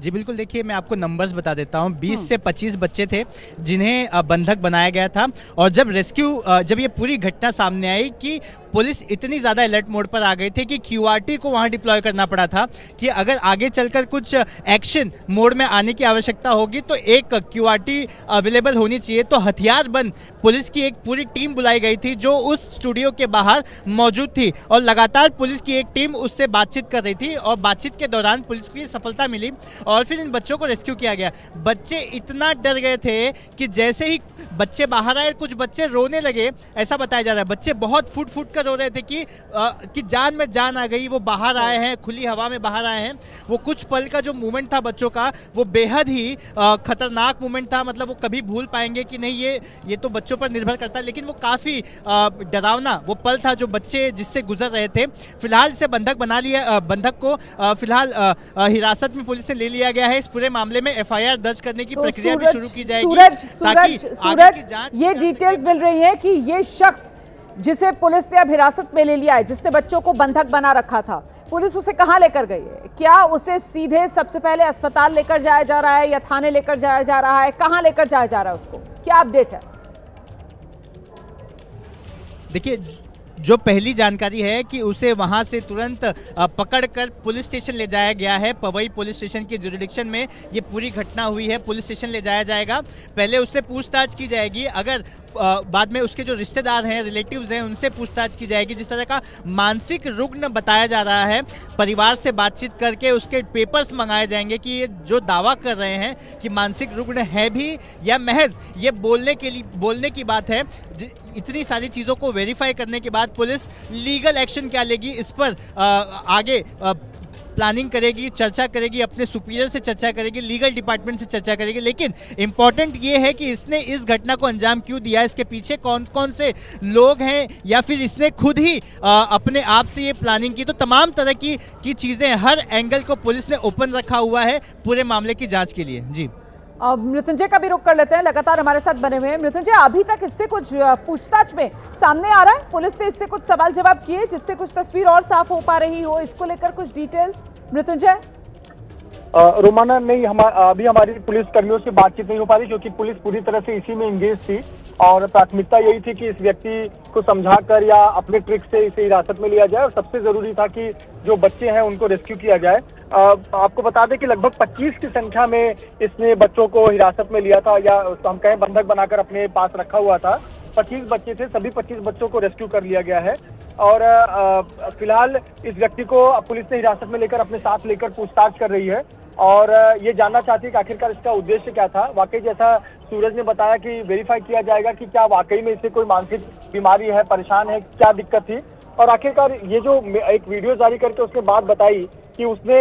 जी बिल्कुल, देखिए मैं आपको नंबर्स बता देता हूँ। 20 से 25 बच्चे थे जिन्हें बंधक बनाया गया था और जब ये पूरी घटना सामने आई कि पुलिस इतनी ज़्यादा अलर्ट मोड पर आ गई थी कि क्यूआरटी को वहाँ डिप्लॉय करना पड़ा था कि अगर आगे चलकर कुछ एक्शन मोड में आने की आवश्यकता होगी तो एक क्यूआरटी अवेलेबल होनी चाहिए। तो हथियार बंद पुलिस की एक पूरी टीम बुलाई गई थी जो उस स्टूडियो के बाहर मौजूद थी और लगातार पुलिस की एक टीम उससे बातचीत कर रही थी और बातचीत के दौरान पुलिस को ये सफलता मिली और फिर इन बच्चों को रेस्क्यू किया गया। बच्चे इतना डर गए थे कि जैसे ही बच्चे बाहर आए कुछ बच्चे रोने लगे, ऐसा बताया जा रहा है। बच्चे बहुत फुट फुट कर रो रहे थे कि जान में जान आ गई, वो बाहर आए हैं, खुली हवा में बाहर आए हैं। वो कुछ पल का जो मूवमेंट था बच्चों का, वो बेहद ही खतरनाक मूवमेंट था। मतलब वो कभी भूल पाएंगे कि नहीं, ये तो बच्चों पर निर्भर करता है, लेकिन वो काफ़ी डरावना वो पल था जो बच्चे जिससे गुजर रहे थे। फिलहाल इसे बंधक बना लिया, बंधक को फिलहाल हिरासत में पुलिस ने ले लिया गया है। इस पूरे मामले में एफआईआर दर्ज करने की प्रक्रिया भी शुरू की जाएगी ताकि आगे की जांच। ये डिटेल्स मिल रही है कि ये शख्स जिसे पुलिस ने अब हिरासत में ले लिया है, जिसने बच्चों को बंधक बना रखा था, पुलिस उसे कहां लेकर गई है? क्या उसे सीधे सबसे पहले अस्पताल लेकर जाया जा रहा है या थाने लेकर जाया जा रहा है? कहां लेकर जाया जा रहा है उसको? क्या अपडेट है? देखिए, जो पहली जानकारी है कि उसे वहां से तुरंत पकड़कर पुलिस स्टेशन ले जाया गया है। पवई पुलिस स्टेशन की जुरिडिक्शन में ये पूरी घटना हुई है। पुलिस स्टेशन ले जाया जाएगा, पहले उससे पूछताछ की जाएगी। अगर बाद में उसके जो रिश्तेदार हैं, रिलेटिव्स हैं, उनसे पूछताछ की जाएगी। जिस तरह का मानसिक रुग्ण बताया जा रहा है, परिवार से बातचीत करके उसके पेपर्स मंगाए जाएंगे कि ये जो दावा कर रहे हैं कि मानसिक रुग्ण है भी या महज ये बोलने की बात है। इतनी सारी चीज़ों को वेरीफाई करने के बाद पुलिस लीगल एक्शन क्या लेगी, इस पर आगे प्लानिंग करेगी, चर्चा करेगी, अपने सुपीरियर से चर्चा करेगी, लीगल डिपार्टमेंट से चर्चा करेगी। लेकिन इंपॉर्टेंट ये है कि इसने इस घटना को अंजाम क्यों दिया, इसके पीछे कौन कौन से लोग हैं, या फिर इसने खुद ही अपने आप से ये प्लानिंग की। तो तमाम तरह की चीज़ें, हर एंगल को पुलिस ने ओपन रखा हुआ है पूरे मामले की जाँच के लिए। जी, अब मृत्युंजय का भी रुख कर लेते हैं, लगातार हमारे साथ बने हुए हैं। मृत्युंजय, अभी तक इससे कुछ पूछताछ में सामने आ रहा है? पुलिस ने इससे कुछ सवाल जवाब किए जिससे कुछ तस्वीर और साफ हो पा रही हो? इसको लेकर कुछ डिटेल्स मृत्युंजय? रोमाना, नहीं, अभी हमारी पुलिस कर्मियों से बातचीत नहीं हो पा रही क्योंकि पुलिस पूरी तरह से इसी में इंगेज थी और प्राथमिकता यही थी कि इस व्यक्ति को समझाकर या अपने ट्रिक से इसे हिरासत में लिया जाए और सबसे जरूरी था कि जो बच्चे हैं उनको रेस्क्यू किया जाए। आपको बता दें कि लगभग 25 की संख्या में इसने बच्चों को हिरासत में लिया था, या हम कहें बंधक बनाकर अपने पास रखा हुआ था। 25 बच्चे थे, सभी 25 बच्चों को रेस्क्यू कर लिया गया है और फिलहाल इस व्यक्ति को पुलिस ने हिरासत में लेकर अपने साथ लेकर पूछताछ कर रही है और ये जानना चाहती है कि आखिरकार इसका उद्देश्य क्या था। वाकई जैसा सूरज ने बताया कि वेरीफाई किया जाएगा कि क्या वाकई में इसे कोई मानसिक बीमारी है, परेशान है, क्या दिक्कत थी। और आखिरकार ये जो एक वीडियो जारी करके उसने बात बताई कि उसने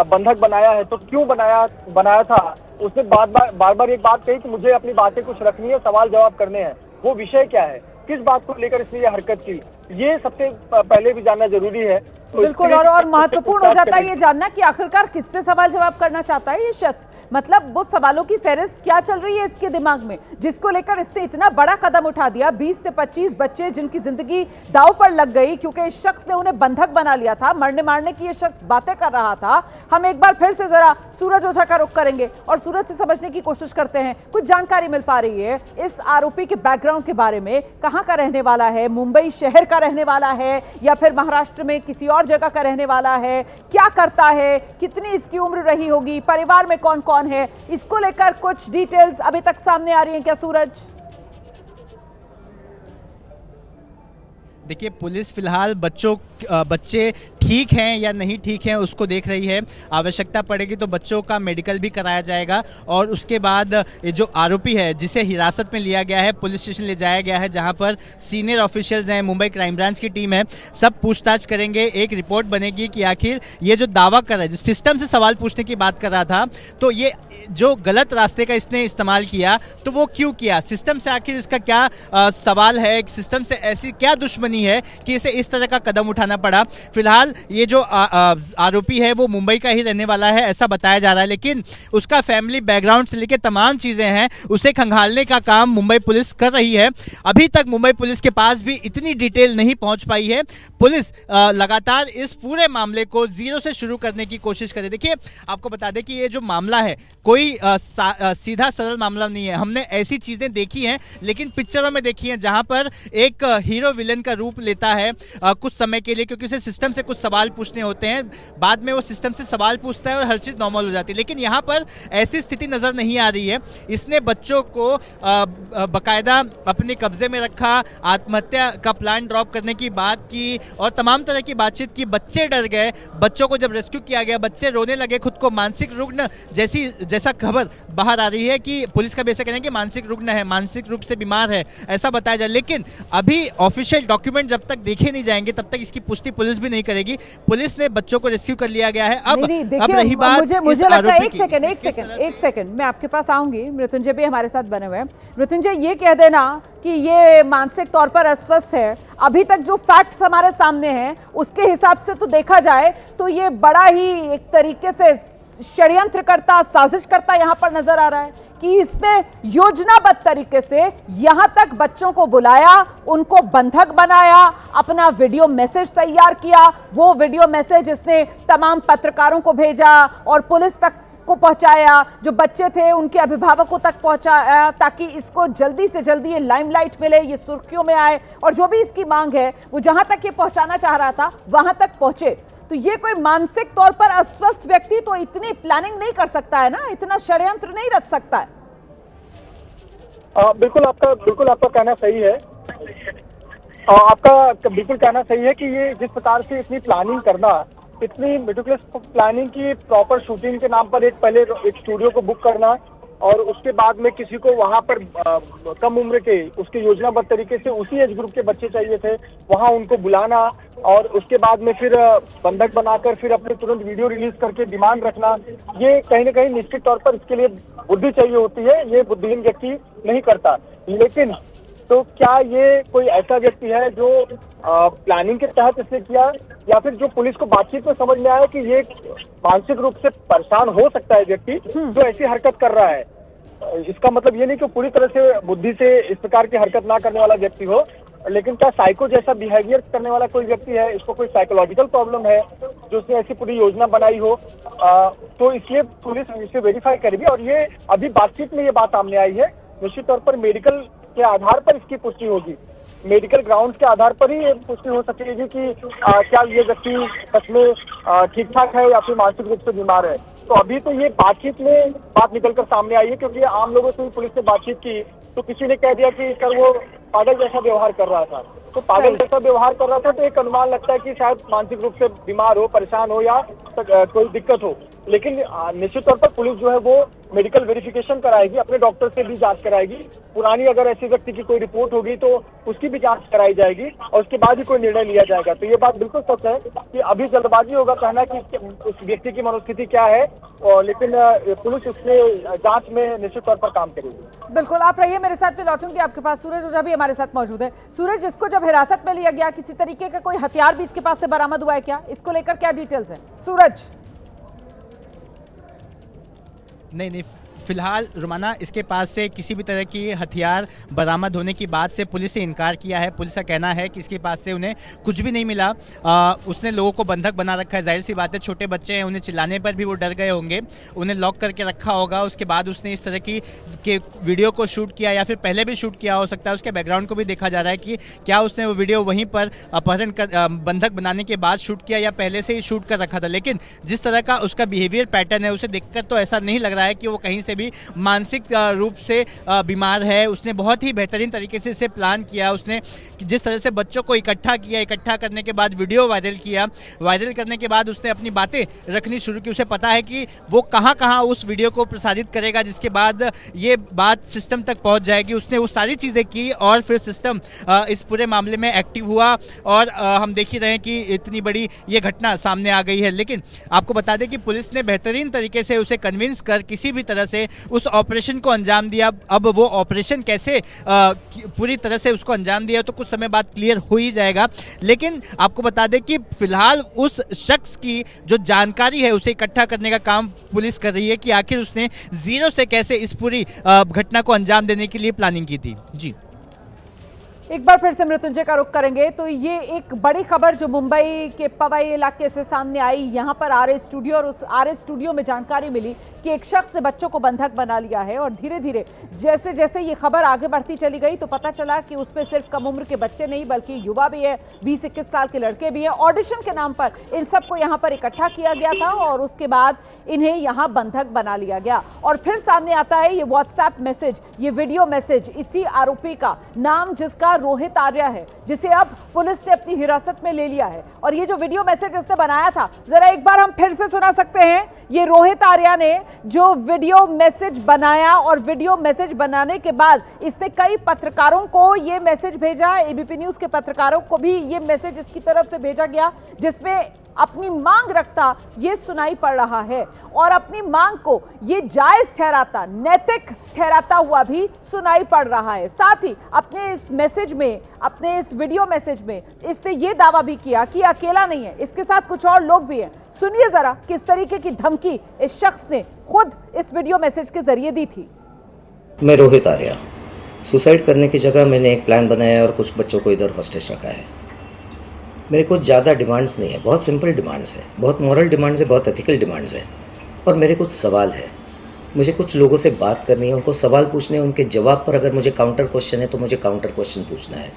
बंधक बनाया है, तो क्यों बनाया था, उसने बार बार एक बात कही कि मुझे अपनी बातें कुछ रखनी है, सवाल जवाब करने हैं। वो विषय क्या है, किस बात को लेकर इसने ये हरकत की, ये सबसे पहले भी जानना जरूरी है। तो बिल्कुल, और महत्वपूर्ण हो जाता है ये जानना कि आखिरकार किससे सवाल जवाब करना चाहता है ये शख्स। मतलब वो सवालों की फहरिस्त क्या चल रही है इसके दिमाग में, जिसको लेकर इसने इतना बड़ा कदम उठा दिया। 20 से 25 बच्चे जिनकी जिंदगी दांव पर लग गई क्योंकि इस शख्स ने उन्हें बंधक बना लिया था। मरने मारने की ये शख्स बातें कर रहा था। हम एक बार फिर से जरा सूरज ओझा का रुख करेंगे और सूरज से समझने की कोशिश करते हैं, कुछ जानकारी मिल पा रही है इस आरोपी के बैकग्राउंड के बारे में। कहां का रहने वाला है, मुंबई शहर का रहने वाला है या फिर महाराष्ट्र में किसी और जगह का रहने वाला है, क्या करता है, कितनी इसकी उम्र रही होगी, परिवार में कौन कौन है, इसको लेकर कुछ डिटेल्स अभी तक सामने आ रही हैं क्या सूरज? देखिए, पुलिस फिलहाल बच्चे ठीक हैं या नहीं ठीक हैं उसको देख रही है। आवश्यकता पड़ेगी तो बच्चों का मेडिकल भी कराया जाएगा और उसके बाद ये जो आरोपी है जिसे हिरासत में लिया गया है, पुलिस स्टेशन ले जाया गया है जहां पर सीनियर ऑफिशियल्स हैं, मुंबई क्राइम ब्रांच की टीम है, सब पूछताछ करेंगे। एक रिपोर्ट बनेगी कि आखिर ये जो दावा कर रहा है, जो सिस्टम से सवाल पूछने की बात कर रहा था, तो ये जो गलत रास्ते का इसने इस्तेमाल किया तो वो क्यों किया, सिस्टम से आखिर इसका क्या सवाल है, सिस्टम से ऐसी क्या दुश्मनी है कि इसे इस तरह का कदम उठाना पड़ा। फिलहाल ये जो आरोपी है वो मुंबई का ही रहने वाला है ऐसा बताया जा रहा है, लेकिन उसका फैमिली बैकग्राउंड से लेकर तमाम चीज़ें हैं उसे खंगालने का काम मुंबई पुलिस कर रही है। अभी तक मुंबई पुलिस के पास भी इतनी डिटेल नहीं पहुंच पाई है। पुलिस लगातार इस पूरे मामले को जीरो से शुरू करने की कोशिश करे। देखिए, आपको बता दें कि ये जो मामला है कोई सीधा सरल मामला नहीं है। हमने ऐसी चीज़ें देखी हैं, लेकिन पिक्चरों में देखी हैं जहां पर एक हीरो विलन का रूप लेता है कुछ समय के लिए, क्योंकि उसे सिस्टम से कुछ सवाल पूछने होते हैं, बाद में वो सिस्टम से सवाल पूछता है और हर चीज़ नॉर्मल हो जाती है। लेकिन यहाँ पर ऐसी स्थिति नज़र नहीं आ रही है। इसने बच्चों को बाकायदा अपने कब्जे में रखा, आत्महत्या का प्लान ड्रॉप करने की बात की और तमाम तरह की बातचीत की। बच्चे डर गए, बच्चों को जब रेस्क्यू किया गया बच्चे रोने लगे, खुद को मानसिक रुग्ण जैसा खबर बाहर आ रही है कि पुलिस का भी ऐसा कहना है कि मानसिक रुग्ण है, मानसिक रूप से बीमार है, ऐसा बताया जाए। लेकिन अभी ऑफिशियल डॉक्यूमेंट जब तक देखे नहीं जाएंगे तब तक इसकी पुष्टि पुलिस भी नहीं करेगी। पुलिस ने बच्चों को रेस्क्यू कर लिया गया है। अब रही बात मुझे लगता है एक सेकंड मैं आपके पास आऊंगी। मृत्युंजय भी हमारे साथ बने हुए हैं। मृत्युंजय, ये कह देना कि ये मानसिक तौर पर अस्वस्थ है, अभी तक जो फैक्ट्स हमारे सामने हैं उसके हिसाब से तो देखा जाए तो ये बड़ा ही एक तरीके से षड्यंत्र करता, साजिश करता यहां पर नजर आ रहा है कि इसने योजनाबद्ध तरीके से यहां तक बच्चों को बुलाया, उनको बंधक बनाया, अपना वीडियो मैसेज तैयार किया। वो वीडियो मैसेज इसने तमाम पत्रकारों को भेजा और पुलिस तक को पहुंचाया, जो बच्चे थे उनके अभिभावकों तक पहुंचाया, ताकि इसको जल्दी से जल्दी ये लाइमलाइट मिले, ये सुर्खियों में आए और जो भी इसकी मांग है वो जहां तक ये पहुंचाना चाह रहा था वहां तक पहुंचे। तो ये कोई मानसिक तौर पर अस्वस्थ व्यक्ति तो इतनी प्लानिंग नहीं कर सकता है ना, इतना षड्यंत्र नहीं रच सकता है। बिल्कुल आपका कहना सही है। आपका बिल्कुल कहना सही है कि ये जिस प्रकार से इतनी प्लानिंग करना, इतनी मेटिकुलस प्लानिंग की, प्रॉपर शूटिंग के नाम पर पहले एक स्टूडियो को बुक करना और उसके बाद में किसी को वहां पर कम उम्र के उसके योजनाबद्ध तरीके से उसी एज ग्रुप के बच्चे चाहिए थे, वहां उनको बुलाना और उसके बाद में फिर बंधक बनाकर फिर अपने तुरंत वीडियो रिलीज करके डिमांड रखना, ये कहीं ना कहीं निश्चित तौर पर इसके लिए बुद्धि चाहिए होती है। ये बुद्धिहीन व्यक्ति नहीं करता। लेकिन तो क्या ये कोई ऐसा व्यक्ति है जो प्लानिंग के तहत इसने किया, या फिर जो पुलिस को बातचीत में समझ में आया कि ये मानसिक रूप से परेशान हो सकता है व्यक्ति जो ऐसी हरकत कर रहा है? इसका मतलब ये नहीं कि पूरी तरह से बुद्धि से इस प्रकार की हरकत ना करने वाला व्यक्ति हो, लेकिन क्या साइको जैसा बिहेवियर करने वाला कोई व्यक्ति है, इसको कोई साइकोलॉजिकल प्रॉब्लम है जो उसने ऐसी पूरी योजना बनाई हो, तो इसलिए पुलिस इसे वेरीफाई करेगी। और ये अभी बातचीत में ये बात सामने आई है, निश्चित तौर पर मेडिकल के आधार पर इसकी पुष्टि होगी, मेडिकल ग्राउंड के आधार पर ही ये पुष्टि हो सकेगी कि क्या ये व्यक्ति सच में ठीक ठाक है या फिर मानसिक रूप से बीमार है। तो अभी तो ये बातचीत में बात निकलकर सामने आई है, क्योंकि आम लोगों से भी पुलिस ने बातचीत की तो किसी ने कह दिया कि सर वो पागल जैसा व्यवहार कर रहा था। तो पागल जैसा व्यवहार कर रहा था तो एक अनुमान लगता है कि शायद मानसिक रूप से बीमार हो, परेशान हो या कोई दिक्कत हो। लेकिन निश्चित तौर पर पुलिस जो है वो मेडिकल वेरिफिकेशन कराएगी, अपने डॉक्टर से भी जांच कराएगी, पुरानी अगर ऐसे व्यक्ति की कोई रिपोर्ट होगी तो उसकी भी जांच कराई जाएगी और उसके बाद ही कोई निर्णय लिया जाएगा। तो ये बात बिल्कुल सच है कि अभी जल्दबाजी होगा कहना कि उस व्यक्ति की मनोस्थिति क्या है, लेकिन पुलिस उसमें जांच में निश्चित तौर पर काम करेगी। बिल्कुल, आप रहिए मेरे साथ, में लौटूंगी आपके पास। सूरज ओझा भी हमारे साथ मौजूद है। सूरज, इसको जब हिरासत में लिया गया, किसी तरीके का कोई हथियार भी इसके पास से बरामद हुआ है क्या? इसको लेकर क्या डिटेल्स है सूरज? नहीं, फिलहाल रुमाना इसके पास से किसी भी तरह की हथियार बरामद होने की बात से पुलिस ने इनकार किया है। पुलिस का कहना है कि इसके पास से उन्हें कुछ भी नहीं मिला। उसने लोगों को बंधक बना रखा है। जाहिर सी बात है, छोटे बच्चे हैं, उन्हें चिल्लाने पर भी वो डर गए होंगे, उन्हें लॉक करके रखा होगा। उसके बाद उसने इस तरह की के वीडियो को शूट किया या फिर पहले भी शूट किया हो सकता है। उसके बैकग्राउंड को भी देखा जा रहा है कि क्या उसने वो वीडियो वहीं पर अपहरण कर बंधक बनाने के बाद शूट किया या पहले से ही शूट कर रखा था। लेकिन जिस तरह का उसका बिहेवियर पैटर्न है, उसे देखकर तो ऐसा नहीं लग रहा है कि वो कहीं से भी मानसिक रूप से बीमार है। उसने बहुत ही बेहतरीन तरीके से इसे प्लान किया। उसने जिस तरह से बच्चों को इकट्ठा किया, इकट्ठा करने के बाद वीडियो वायरल किया, वायरल करने के बाद उसने अपनी बातें रखनी शुरू की। उसे पता है कि वो कहाँ उस वीडियो को प्रसारित करेगा, जिसके बाद ये बात सिस्टम तक पहुंच जाएगी। उसने वो सारी चीज़ें की और फिर सिस्टम इस पूरे मामले में एक्टिव हुआ और हम देख ही रहे हैं कि इतनी बड़ी ये घटना सामने आ गई है। लेकिन आपको बता दें कि पुलिस ने बेहतरीन तरीके से उसे कन्विंस कर किसी भी तरह से उस ऑपरेशन को अंजाम दिया। अब वो ऑपरेशन कैसे पूरी तरह से उसको अंजाम दिया तो कुछ समय बाद क्लियर हो ही जाएगा। लेकिन आपको बता दें कि फिलहाल उस शख्स की जो जानकारी है उसे इकट्ठा करने का काम पुलिस कर रही है कि आखिर उसने जीरो से कैसे इस पूरी घटना को अंजाम देने के लिए प्लानिंग की थी। जी एक बार फिर से मृत्युंजय का रुख करेंगे तो ये एक बड़ी खबर जो मुंबई के पवई इलाके से सामने आई। यहां पर आरए स्टूडियो और उस आरए स्टूडियो में जानकारी मिली कि एक शख्स ने बच्चों को बंधक बना लिया है और धीरे धीरे जैसे जैसे ये खबर आगे बढ़ती चली गई तो पता चला कि उसमें सिर्फ कम उम्र के बच्चे नहीं बल्कि युवा भी है, 20-21 साल के लड़के भी हैं। ऑडिशन के नाम पर इन सबको यहां पर इकट्ठा किया गया था और उसके बाद इन्हें यहां बंधक बना लिया गया। और फिर सामने आता है ये व्हाट्सएप मैसेज, ये वीडियो मैसेज इसी आरोपी का, नाम जिसका रोहित आर्या है, जिसे अब पुलिस ने अपनी हिरासत में ले लिया है। और ये जो वीडियो मैसेज इसने बनाया था, जरा एक बार हम फिर से सुना सकते हैं। ये रोहित आर्या ने जो वीडियो मैसेज बनाया और वीडियो मैसेज बनाने के बाद इसने कई पत्रकारों को ये मैसेज भेजा, एबीपी न्यूज के पत्रकारों को भी ये मैसेज इसकी तरफ से भेजा गया, जिसमें अपनी मांग रखता ये सुनाई पड़ रहा है और अपनी मांग को ये जायज ठहराता, नैतिक ठहराता हुआ भी सुनाई पड़ रहा है। साथ ही अपने इस मैसेज में, अपने इस वीडियो मैसेज में इसने ये दावा भी किया कि अकेला नहीं है, इसके साथ कुछ और लोग भी हैं। सुनिए जरा किस तरीके की धमकी इस शख्स ने खुद इस वीडियो मैसेज के जरिए दी थी। मैं रोहित आर्या, सुसाइड करने की जगह मैंने एक प्लान बनाया और कुछ बच्चों को इधर हॉस्टेज रखा है। मेरे कुछ ज़्यादा डिमांड्स नहीं है, बहुत सिंपल डिमांड्स है, बहुत मॉरल डिमांड्स है, बहुत एथिकल डिमांड्स है। और मेरे कुछ सवाल है, मुझे कुछ लोगों से बात करनी है, उनको सवाल पूछने हैं, उनके जवाब पर अगर मुझे काउंटर क्वेश्चन है तो मुझे काउंटर क्वेश्चन पूछना है,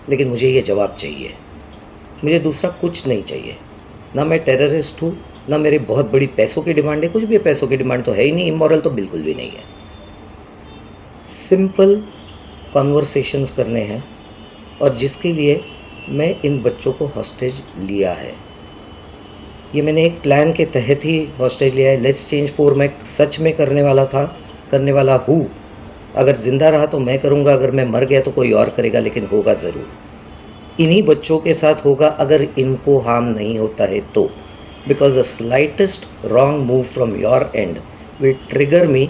लेकिन मुझे ये जवाब चाहिए। मुझे दूसरा कुछ नहीं चाहिए। ना मैं टेररिस्ट हूँ, ना मेरे बहुत बड़ी पैसों की डिमांड है, कुछ भी पैसों की डिमांड तो है ही नहीं, इमोरल तो बिल्कुल भी नहीं है। सिंपल कॉन्वर्सेशंस करने हैं और जिसके लिए मैं इन बच्चों को हॉस्टेज लिया है। ये मैंने एक प्लान के तहत ही हॉस्टेज लिया है। लेट्स चेंज 4 मैं सच में करने वाला हूँ। अगर ज़िंदा रहा तो मैं करूँगा, अगर मैं मर गया तो कोई और करेगा, लेकिन होगा ज़रूर। इन्हीं बच्चों के साथ होगा अगर इनको हार्म नहीं होता है तो, because the slightest wrong move from your end will trigger me.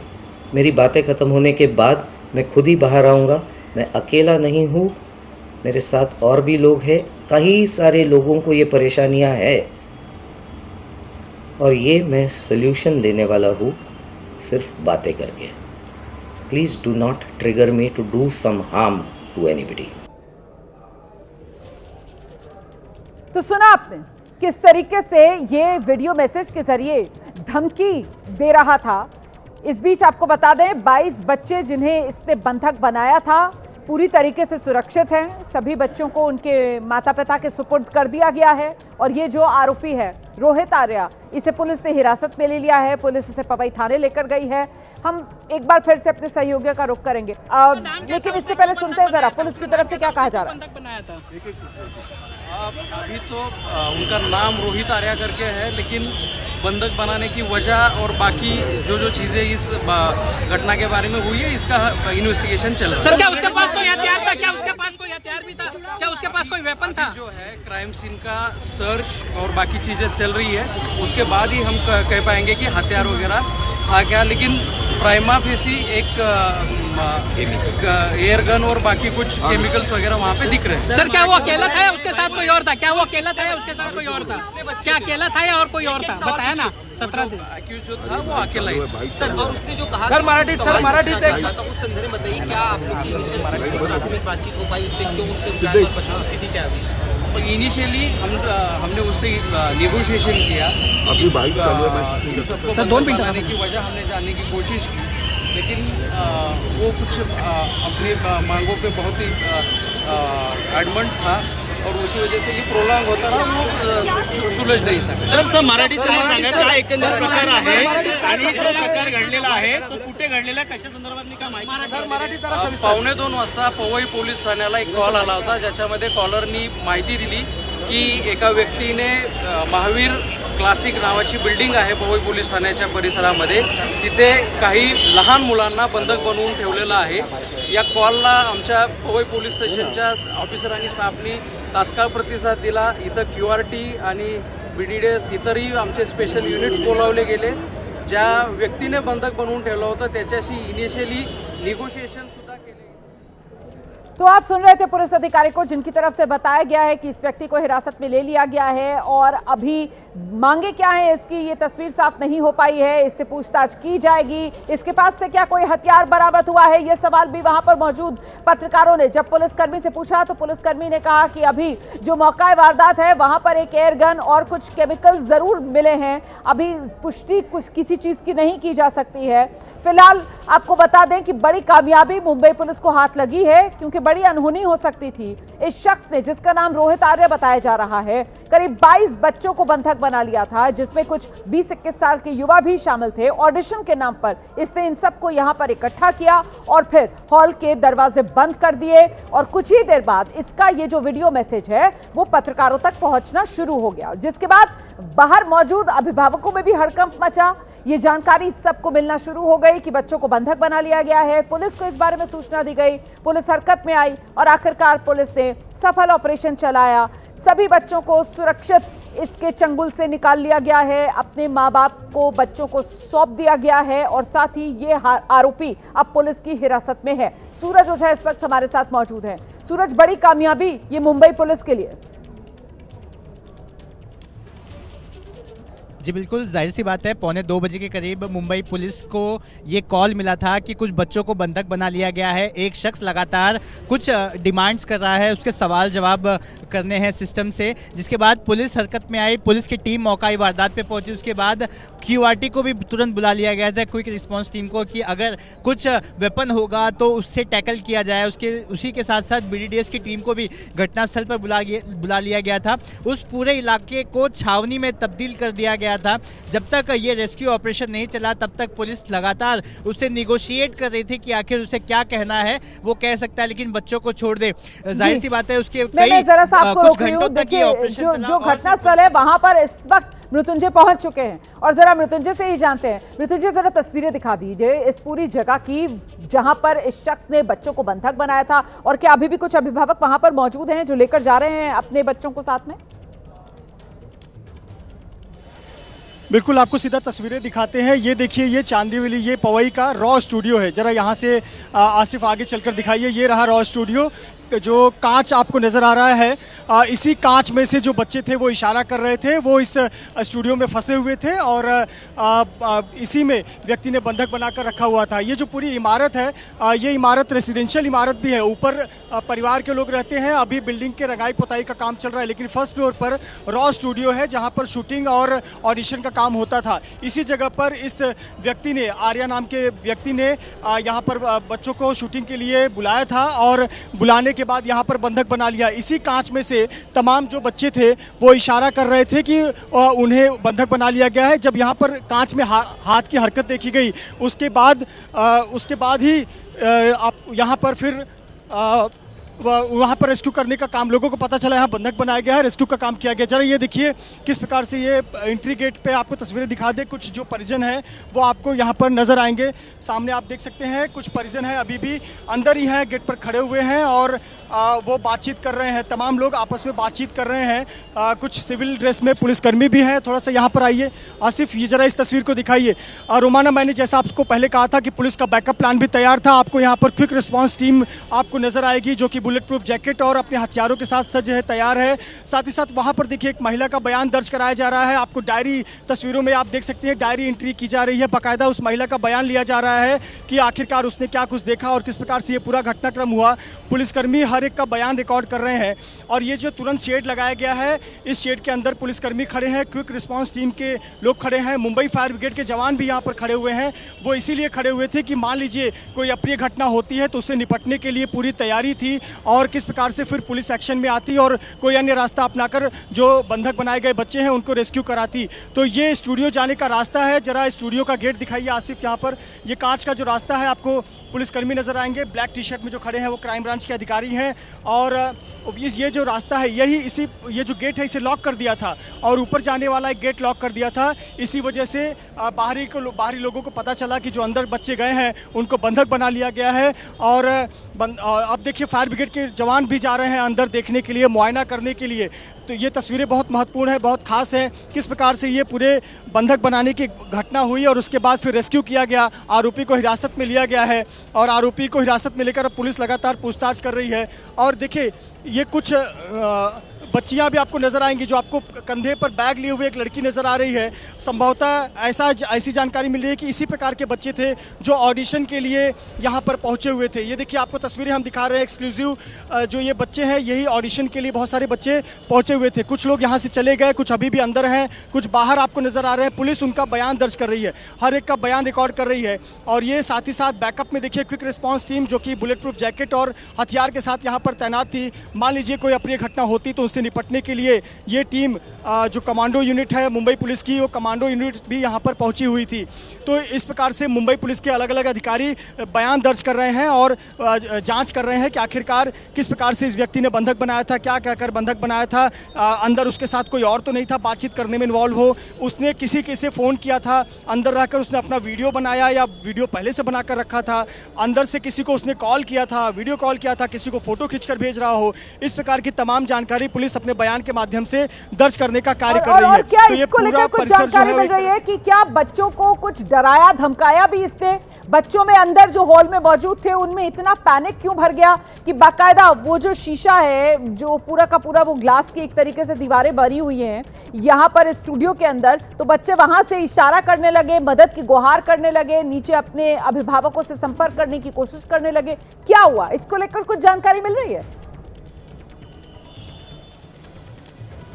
मेरी बातें ख़त्म होने के बाद मैं खुद ही बाहर आऊँगा। मैं अकेला नहीं हूँ, मेरे साथ और भी लोग हैं। कई सारे लोगों को ये परेशानियां हैं और ये मैं सल्यूशन देने वाला हूँ सिर्फ बातें करके। Please do not trigger me to do some harm to anybody. तो सुना आपने किस तरीके से ये वीडियो मैसेज के जरिए धमकी दे रहा था। इस बीच आपको बता दें 22 बच्चे जिन्हें इसने बंधक बनाया था पूरी तरीके से सुरक्षित हैं। सभी बच्चों को उनके माता पिता के सुपुर्द कर दिया गया है और ये जो आरोपी है रोहित आर्या, इसे पुलिस ने हिरासत में ले लिया है। पुलिस इसे पवई थाने लेकर गई है। हम एक बार फिर से अपने सहयोगियों का रुख करेंगे, लेकिन इससे पहले सुनते हैं जरा पुलिस की तरफ से क्या कहा जा रहा है। अभी तो उनका नाम रोहित आर्या करके है, लेकिन बंधक बनाने की वजह और बाकी जो चीजें इस घटना के बारे में हुई है, इसका इन्वेस्टिगेशन चल रहा है। सर, क्या उसके पास कोई हथियार था? क्या उसके पास कोई हथियार भी था? क्या उसके पास कोई वेपन था? जो है क्राइम सीन का सर्च और बाकी चीजें चल रही है, उसके बाद ही हम कह पाएंगे कि हथियार वगैरह था क्या। लेकिन प्राइमा फेसी एक एयर गन और बाकी कुछ केमिकल्स वगैरह वहाँ पे दिख रहे हैं। सर, क्या वो अकेला था या उसके साथ कोई और था? क्या वो अकेला था या उसके साथ कोई और था? क्या अकेला था या और कोई और था? बताया ना, 17 थे। अक्यूज जो था वो अकेला ही था। सर, और उसने जो कहा सर मराठी उस संदर्भ में बताइए, क्या आप लोग की प्राथमिक बातचीत हो पाई उससे, क्यों उसके स्थिति क्या हुई? इनिशियली हमने उससे नेगोशिएशन किया, सर 2 मिनट बनाने की वजह हमने जानने की कोशिश की, लेकिन वो कुछ अपनी मांगों पे बहुत ही एडमंट था और उसी वजह से ये प्रोलॉन्ग होता रहा, वो सुलझ नाही सर. सर मराठीचं मला सांगा, काय एकंदर प्रकार आहे आणि जो प्रकार घडलेला आहे तो कुठे घडलेला, कशा संदर्भात मी काय माहिती? 1:15 वाजता पवई पोलीस ठाण्याला एक कॉल आला होता, ज्याच्यामध्ये कॉलरनी माहिती दिली की एका व्यक्तीने महावीर क्लासिक नावाची बिल्डिंग आहे पवई पोलीस ठाण्याच्या परिसरामध्ये, तिथे काही लहान मुलांना बंधक बनवून ठेवलेलं आहे. या कॉलला आमच्या पवई पोलीस स्टेशनच्या ऑफिसरांनी स्टाफनी तात्काळ प्रतिसाद दिला. इथं QRT आणि BDDS इतरही आमचे स्पेशल युनिट्स बोलावले गेले. ज्या व्यक्तीने बंधक बनवून ठेवलं होतं त्याच्याशी इनिशियली निगोशिएशन सुद्धा केले. तो आप सुन रहे थे पुलिस अधिकारी को, जिनकी तरफ से बताया गया है कि इस व्यक्ति को हिरासत में ले लिया गया है और अभी मांगे क्या है इसकी ये तस्वीर साफ नहीं हो पाई है। इससे पूछताछ की जाएगी। इसके पास से क्या कोई हथियार बरामद हुआ है, ये सवाल भी वहां पर मौजूद पत्रकारों ने जब पुलिसकर्मी से पूछा तो पुलिसकर्मी ने कहा कि अभी जो मौका वारदात है वहां पर एक एयर गन और कुछ केमिकल जरूर मिले हैं। अभी पुष्टि कुछ किसी चीज की नहीं की जा सकती है। फिलहाल आपको बता दें कि बड़ी कामयाबी मुंबई पुलिस को हाथ लगी है, क्योंकि बड़ी अनहोनी हो सकती थी। इस शख्स ने, जिसका नाम रोहित आर्य बताया जा रहा है, करीब 22 बच्चों को बंधक बना लिया था, जिसमें कुछ 20-21 साल के युवा भी शामिल थे। ऑडिशन के नाम पर इसने इन सबको यहां पर इकट्ठा किया और फिर हॉल के दरवाजे बंद कर दिए और कुछ ही देर बाद इसका ये जो वीडियो मैसेज है वो पत्रकारों तक पहुंचना शुरू हो गया, जिसके बाद बाहर मौजूद अभिभावकों में भी हड़कंप मचा। ये जानकारी सबको मिलना शुरू हो गई कि बच्चों को बंधक बना लिया गया है। पुलिस को इस बारे में सूचना दी गई, पुलिस हरकत में आई और आखिरकार पुलिस ने सफल ऑपरेशन चलाया। सभी बच्चों को सुरक्षित इसके चंगुल से निकाल लिया गया है, अपने माँ बाप को बच्चों को सौंप दिया गया है और साथ ही ये आरोपी अब पुलिस की हिरासत में है। सूरज ओझा इस वक्त हमारे साथ मौजूद है। सूरज, बड़ी कामयाबी ये मुंबई पुलिस के लिए। जी बिल्कुल, जाहिर सी बात है, 1:45 बजे के करीब मुंबई पुलिस को ये कॉल मिला था कि कुछ बच्चों को बंधक बना लिया गया है। एक शख्स लगातार कुछ डिमांड्स कर रहा है, उसके सवाल जवाब करने हैं सिस्टम से, जिसके बाद पुलिस हरकत में आई। पुलिस की टीम मौका वारदात पे पहुंची। उसके बाद QRT को भी तुरंत बुला लिया गया था, क्विक रिस्पॉन्स टीम को, कि अगर कुछ वेपन होगा तो उससे टैकल किया जाए। उसी के साथ साथ BDDS की टीम को भी घटनास्थल पर बुला लिया गया था। उस पूरे इलाके को छावनी में तब्दील कर दिया गया था। जब तक ये रेस्क्यू ऑपरेशन नहीं चला तब तक पुलिस लगातार उससे निगोशिएट कर रही थी कि आखिर उसे क्या कहना है, वो कह सकता है लेकिन बच्चों को छोड़ दे। जाहिर सी बात है, उसके कुछ घंटों तक ये ऑपरेशन चला। जो घटनास्थल है वहां पर इस वक्त मृत्युंजय पहुंच चुके हैं और जरा मृत्युंजय से ही जानते हैं। मृत्युंजय, जरा तस्वीरें दिखा दीजिए इस पूरी जगह की जहां पर इस शख्स ने बच्चों को बंधक बनाया था, और क्या अभी भी कुछ अभिभावक वहां पर मौजूद हैं जो लेकर जा रहे हैं अपने बच्चों को साथ में? बिल्कुल, आपको सीधा तस्वीरें दिखाते हैं। ये देखिए, ये चांदीवली, ये पवई का रॉ स्टूडियो है। जरा यहाँ से आसिफ आगे चलकर दिखाइए। ये रहा रॉ स्टूडियो। जो कांच आपको नज़र आ रहा है, इसी कांच में से जो बच्चे थे वो इशारा कर रहे थे, वो इस स्टूडियो में फंसे हुए थे और इसी में व्यक्ति ने बंधक बनाकर रखा हुआ था। ये जो पूरी इमारत है, ये इमारत रेसिडेंशियल इमारत भी है। ऊपर परिवार के लोग रहते हैं। अभी बिल्डिंग के रंगाई पुताई का काम चल रहा है, लेकिन फर्स्ट फ्लोर पर रॉ स्टूडियो है जहाँ पर शूटिंग और ऑडिशन का काम होता था। इसी जगह पर इस व्यक्ति ने, आर्या नाम के व्यक्ति ने यहाँ पर बच्चों को शूटिंग के लिए बुलाया था और बुलाने के बाद यहाँ पर बंधक बना लिया। इसी कांच में से तमाम जो बच्चे थे वो इशारा कर रहे थे कि उन्हें बंधक बना लिया गया है। जब यहाँ पर कांच में हाथ की हरकत देखी गई, उसके बाद ही आप यहाँ पर फिर वहाँ पर रेस्क्यू करने का काम, लोगों को पता चला यहाँ बंधक बनाया गया है, रेस्क्यू का काम किया गया। जरा ये देखिए किस प्रकार से ये एंट्री गेट पे आपको तस्वीरें दिखा दे। कुछ जो परिजन हैं वो आपको यहाँ पर नज़र आएंगे। सामने आप देख सकते हैं कुछ परिजन हैं अभी भी अंदर ही हैं, गेट पर खड़े हुए हैं और वो बातचीत कर रहे हैं। तमाम लोग आपस में बातचीत कर रहे हैं। कुछ सिविल ड्रेस में पुलिसकर्मी भी हैं। थोड़ा सा यहाँ पर आइए आसिफ, ये जरा इस तस्वीर को दिखाइए। रोमाना, मैंने जैसा आपको पहले कहा था कि पुलिस का बैकअप प्लान भी तैयार था। आपको यहाँ पर क्विक रिस्पॉन्स टीम आपको नज़र आएगी जो कि बुलेट प्रूफ जैकेट और अपने हथियारों के साथ सज है, तैयार है। साथ ही साथ वहाँ पर देखिए एक महिला का बयान दर्ज कराया जा रहा है। आपको डायरी, तस्वीरों में आप देख सकते हैं डायरी एंट्री की जा रही है। बाकायदा उस महिला का बयान लिया जा रहा है कि आखिरकार उसने क्या कुछ देखा और किस प्रकार से ये पूरा घटनाक्रम हुआ। पुलिसकर्मी हर एक का बयान रिकॉर्ड कर रहे हैं और ये जो तुरंत शेड लगाया गया है, इस शेड के अंदर पुलिसकर्मी खड़े हैं, क्विक रिस्पॉन्स टीम के लोग खड़े हैं, मुंबई फायर ब्रिगेड के जवान भी यहाँ पर खड़े हुए हैं। वो इसीलिए खड़े हुए थे कि मान लीजिए कोई अप्रिय घटना होती है तो उससे निपटने के लिए पूरी तैयारी थी और किस प्रकार से फिर पुलिस एक्शन में आती और कोई अन्य रास्ता अपनाकर जो बंधक बनाए गए बच्चे हैं उनको रेस्क्यू कराती। तो ये स्टूडियो जाने का रास्ता है। जरा स्टूडियो का गेट दिखाइए आसिफ। यहाँ पर ये कांच का जो रास्ता है, आपको पुलिसकर्मी नजर आएंगे ब्लैक टी शर्ट में जो खड़े हैं, वो क्राइम ब्रांच के अधिकारी हैं और ये जो रास्ता है ये जो गेट है इसे लॉक कर दिया था और ऊपर जाने वाला एक गेट लॉक कर दिया था। इसी वजह से बाहरी लोगों को पता चला कि जो अंदर बच्चे गए हैं उनको बंधक बना लिया गया है और अब देखिए फायर ब्रिगेड ब्रिगेड के जवान भी जा रहे हैं अंदर देखने के लिए, मुआयना करने के लिए। तो ये तस्वीरें बहुत महत्वपूर्ण है, बहुत खास है, किस प्रकार से ये पूरे बंधक बनाने की घटना हुई और उसके बाद फिर रेस्क्यू किया गया, आरोपी को हिरासत में लिया गया है और आरोपी को हिरासत में लेकर अब पुलिस लगातार पूछताछ कर रही है। और देखिए ये कुछ बच्चियां भी आपको नजर आएंगी, जो आपको कंधे पर बैग लिए हुए एक लड़की नजर आ रही है। संभवतः ऐसी जानकारी मिल रही है कि इसी प्रकार के बच्चे थे जो ऑडिशन के लिए यहाँ पर पहुँचे हुए थे। ये देखिए आपको तस्वीरें हम दिखा रहे हैं एक्सक्लूसिव, जो ये बच्चे हैं यही ऑडिशन के लिए बहुत सारे बच्चे पहुँचे हुए थे। कुछ लोग यहाँ से चले गए, कुछ अभी भी अंदर हैं, कुछ बाहर आपको नजर आ रहे हैं। पुलिस उनका बयान दर्ज कर रही है, हर एक का बयान रिकॉर्ड कर रही है। और ये साथ ही साथ बैकअप में देखिए क्विक रिस्पॉन्स टीम जो कि बुलेट प्रूफ जैकेट और हथियार के साथ यहाँ पर तैनात थी। मान लीजिए कोई अप्रिय घटना होती तो उससे निपटने के लिए ये टीम जो कमांडो यूनिट है मुंबई पुलिस की, वो कमांडो यूनिट भी यहाँ पर पहुँची हुई थी। तो इस प्रकार से मुंबई पुलिस के अलग अलग अधिकारी बयान दर्ज कर रहे हैं और जांच कर रहे हैं कि आखिरकार किस प्रकार से इस व्यक्ति ने बंधक बनाया था, क्या कहकर बंधक बनाया था। अंदर उसके साथ कोई और तो नहीं था बातचीत करने में इन्वॉल्व हो, उसने किसी से फ़ोन किया था, अंदर रहकर उसने अपना वीडियो बनाया या वीडियो पहले से बनाकर रखा था, अंदर से किसी को उसने कॉल किया था, वीडियो कॉल किया था, किसी को फ़ोटो खींचकर भेज रहा हो। इस प्रकार की तमाम जानकारी पुलिस अपने बयान के माध्यम से दर्ज करने का कार्य कर रही है। क्या तो ये इसको लेकर पूरा कुछ परिसर जो जानकारी है मिल रही है कि क्या बच्चों को कुछ डराया धमकाया भी इसने? बच्चों में अंदर जो हॉल में मौजूद थे उनमें इतना पैनिक क्यों भर गया कि बाकायदा वो जो शीशा है, जो पूरा का पूरा वो ग्लास की एक तरीके से दीवारें भरी हुई हैं यहाँ पर स्टूडियो के अंदर, तो बच्चे वहां से इशारा करने लगे, मदद की गुहार करने लगे, नीचे अपने अभिभावकों से संपर्क करने की कोशिश करने लगे। क्या हुआ, इसको लेकर कुछ जानकारी मिल रही है?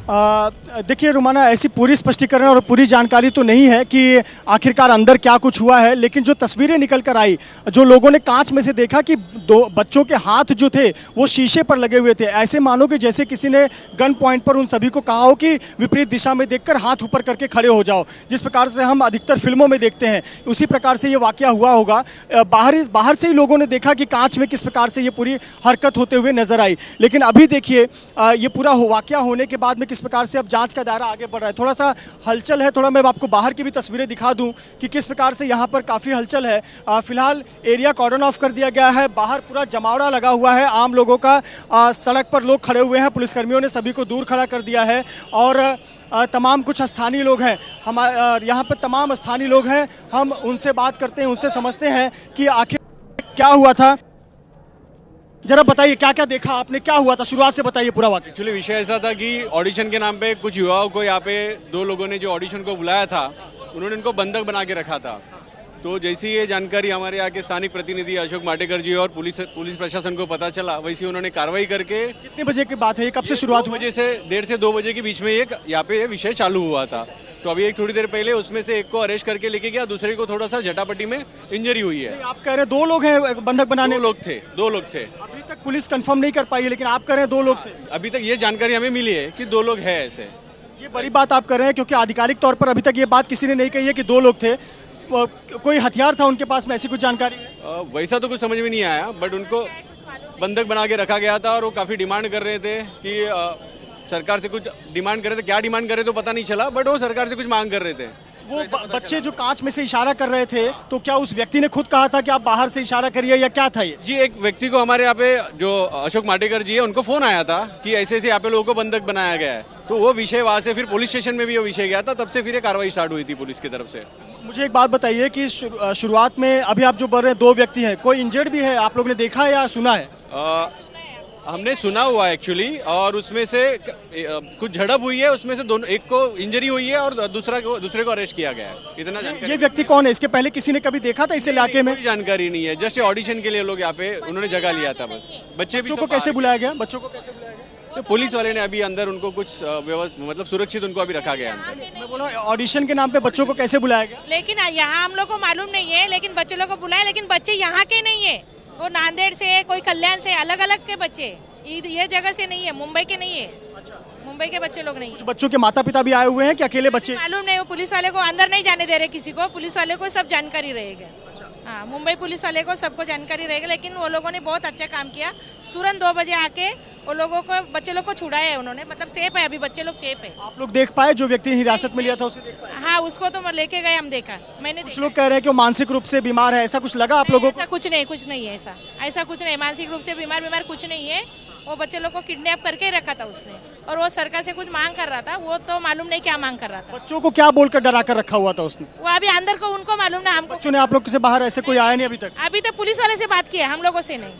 देखिए रुमाना, ऐसी पूरी स्पष्टीकरण और पूरी जानकारी तो नहीं है कि आखिरकार अंदर क्या कुछ हुआ है, लेकिन जो तस्वीरें निकल कर आई, जो लोगों ने कांच में से देखा कि दो बच्चों के हाथ जो थे वो शीशे पर लगे हुए थे, ऐसे मानो कि जैसे किसी ने गन पॉइंट पर उन सभी को कहा हो कि विपरीत दिशा में देखकर हाथ ऊपर करके खड़े हो जाओ, जिस प्रकार से हम अधिकतर फिल्मों में देखते हैं, उसी प्रकार से ये वाकया हुआ होगा। बाहर से ही लोगों ने देखा कि कांच में किस प्रकार से ये पूरी हरकत होते हुए नजर आई। लेकिन अभी देखिए ये पूरा वाकया होने के बाद में किस प्रकार से अब जांच का दायरा आगे बढ़ रहा है। थोड़ा सा हलचल है, थोड़ा मैं आपको बाहर की भी तस्वीरें दिखा दूं कि किस प्रकार से यहाँ पर काफ़ी हलचल है। फिलहाल एरिया कॉर्डन ऑफ कर दिया गया है, बाहर पूरा जमावड़ा लगा हुआ है आम लोगों का, सड़क पर लोग खड़े हुए हैं, पुलिसकर्मियों ने सभी को दूर खड़ा कर दिया है और तमाम कुछ स्थानीय लोग हैं, हमारे यहाँ पर तमाम स्थानीय लोग हैं, हम उनसे बात करते हैं, उनसे समझते हैं कि आखिर क्या हुआ था। जरा बताइए क्या क्या देखा आपने, क्या हुआ था, शुरुआत से बताइए पूरा वाकया। एक्चुअली विषय ऐसा था कि ऑडिशन के नाम पे कुछ युवाओं को यहाँ पे दो लोगों ने जो ऑडिशन को बुलाया था उन्होंने इनको बंधक बना के रखा था। तो जैसी ये जानकारी हमारे यहाँ के स्थानिक प्रतिनिधि अशोक माटेकर जी और पुलिस प्रशासन को पता चला, वैसे उन्होंने कार्रवाई करके। कितने बजे की बात है ये, कब से शुरुआत हुई? 1:30 से 2 बजे के बीच में यहाँ पे ये विषय चालू हुआ था। तो अभी एक थोड़ी देर पहले उसमें से एक को अरेस्ट करके लेके गया, दूसरे को थोड़ा सा झटापटी में इंजरी हुई है। आप कह रहे हैं 2 लोग हैं बंधक बनाने? 2 लोग थे। अभी तक पुलिस कंफर्म नहीं कर पाई है, लेकिन आप कह रहे हैं 2 लोग थे। अभी तक ये जानकारी हमें मिली है कि 2 लोग हैं ऐसे। ये बड़ी बात आप कर रहे हैं क्योंकि आधिकारिक तौर पर अभी तक ये बात किसी ने नहीं कही है कि 2 लोग थे। कोई हथियार था उनके पास में, ऐसी कुछ जानकारी है? वैसा तो कुछ समझ में नहीं आया, बट उनको बंधक बना के रखा गया था और वो काफ़ी डिमांड कर रहे थे कि सरकार से कुछ डिमांड कर रहे थे। क्या डिमांड कर रहे थे तो पता नहीं चला, बट वो सरकार से कुछ मांग कर रहे थे। वो बच्चे जो कांच में से इशारा कर रहे थे, तो क्या उस व्यक्ति ने खुद कहा था कि आप बाहर से इशारा करिए या क्या था ये? जी, एक व्यक्ति को हमारे यहाँ पे जो अशोक माटेकर जी है उनको फोन आया था कि ऐसे ऐसे यहाँ पे लोगों को बंधक बनाया गया है। तो वो विषय वहाँ से फिर पुलिस स्टेशन में भी वो विषय गया था, तब से फिर ये कार्रवाई स्टार्ट हुई थी पुलिस की तरफ से। मुझे एक बात बताइए कि शुरुआत में अभी आप जो बोल रहे हैं 2 व्यक्ति हैं, कोई इंजर्ड भी है, आप लोग ने देखा है या सुना है? हमने सुना हुआ एक्चुअली, और उसमें से कुछ झड़प हुई है, उसमें से एक को इंजरी हुई है और दूसरे को अरेस्ट किया गया है। इतना जानकारी। ये व्यक्ति कौन है? इसके पहले किसी ने कभी देखा था इस इलाके में? कोई जानकारी नहीं है, जस्ट ऑडिशन के लिए लोग यहाँ पे उन्होंने जगह लिया था बस। बच्चों को कैसे बुलाया गया? बच्चों को कैसे बुलाया गया? तो पुलिस वाले ने अभी अंदर उनको कुछ मतलब सुरक्षित उनको अभी रखा गया अंदर। मैं बोला ऑडिशन के नाम पे बच्चों को कैसे बुलाया गया? लेकिन यहाँ हम लोग को मालूम नहीं है, लेकिन बच्चे लोग को बुलाए, लेकिन बच्चे यहाँ के नहीं है, वो नांदेड़ से, कोई कल्याण से, अलग अलग के बच्चे, ये जगह से नहीं है, मुंबई के नहीं है। मुंबई के बच्चे लोग नहीं है। बच्चों के माता पिता भी आए हुए हैं कि अकेले बच्चे? मालूम नहीं, वो पुलिस वाले को अंदर नहीं जाने दे रहे किसी को, पुलिस वाले को सब जानकारी रहेगा। हाँ, मुंबई पुलिस वाले को सबको जानकारी रहेगा, लेकिन वो लोगों ने बहुत अच्छा काम किया। तुरंत 2 बजे आके वो लोगों को, बच्चे लोग को छुड़ाया है उन्होंने, मतलब सेफ है अभी, बच्चे लोग सेफ है। आप लोग देख पाए जो व्यक्ति हिरासत में लिया था उसे? देख पाए? हाँ, उसको तो लेके गए, हम देखा, मैंने कुछ लोग कह रहे हैं कि वो मानसिक रूप से बीमार है, ऐसा कुछ लगा आप लोगों को? ऐसा कुछ नहीं है, ऐसा कुछ नहीं, मानसिक रूप से बीमार कुछ नहीं है। वो बच्चे लोग को किडनैप करके ही रखा था उसने, और वो सरकार से कुछ मांग कर रहा था, वो तो मालूम नहीं क्या मांग कर रहा था। बच्चों को क्या बोलकर डरा कर रखा हुआ था उसने? वो अभी अंदर को उनको मालूम ना, हमको। बच्चों ने आप लोग से बाहर ऐसे कोई आया नहीं अभी तक? अभी तक पुलिस वाले से बात की है, हम लोगों से नहीं,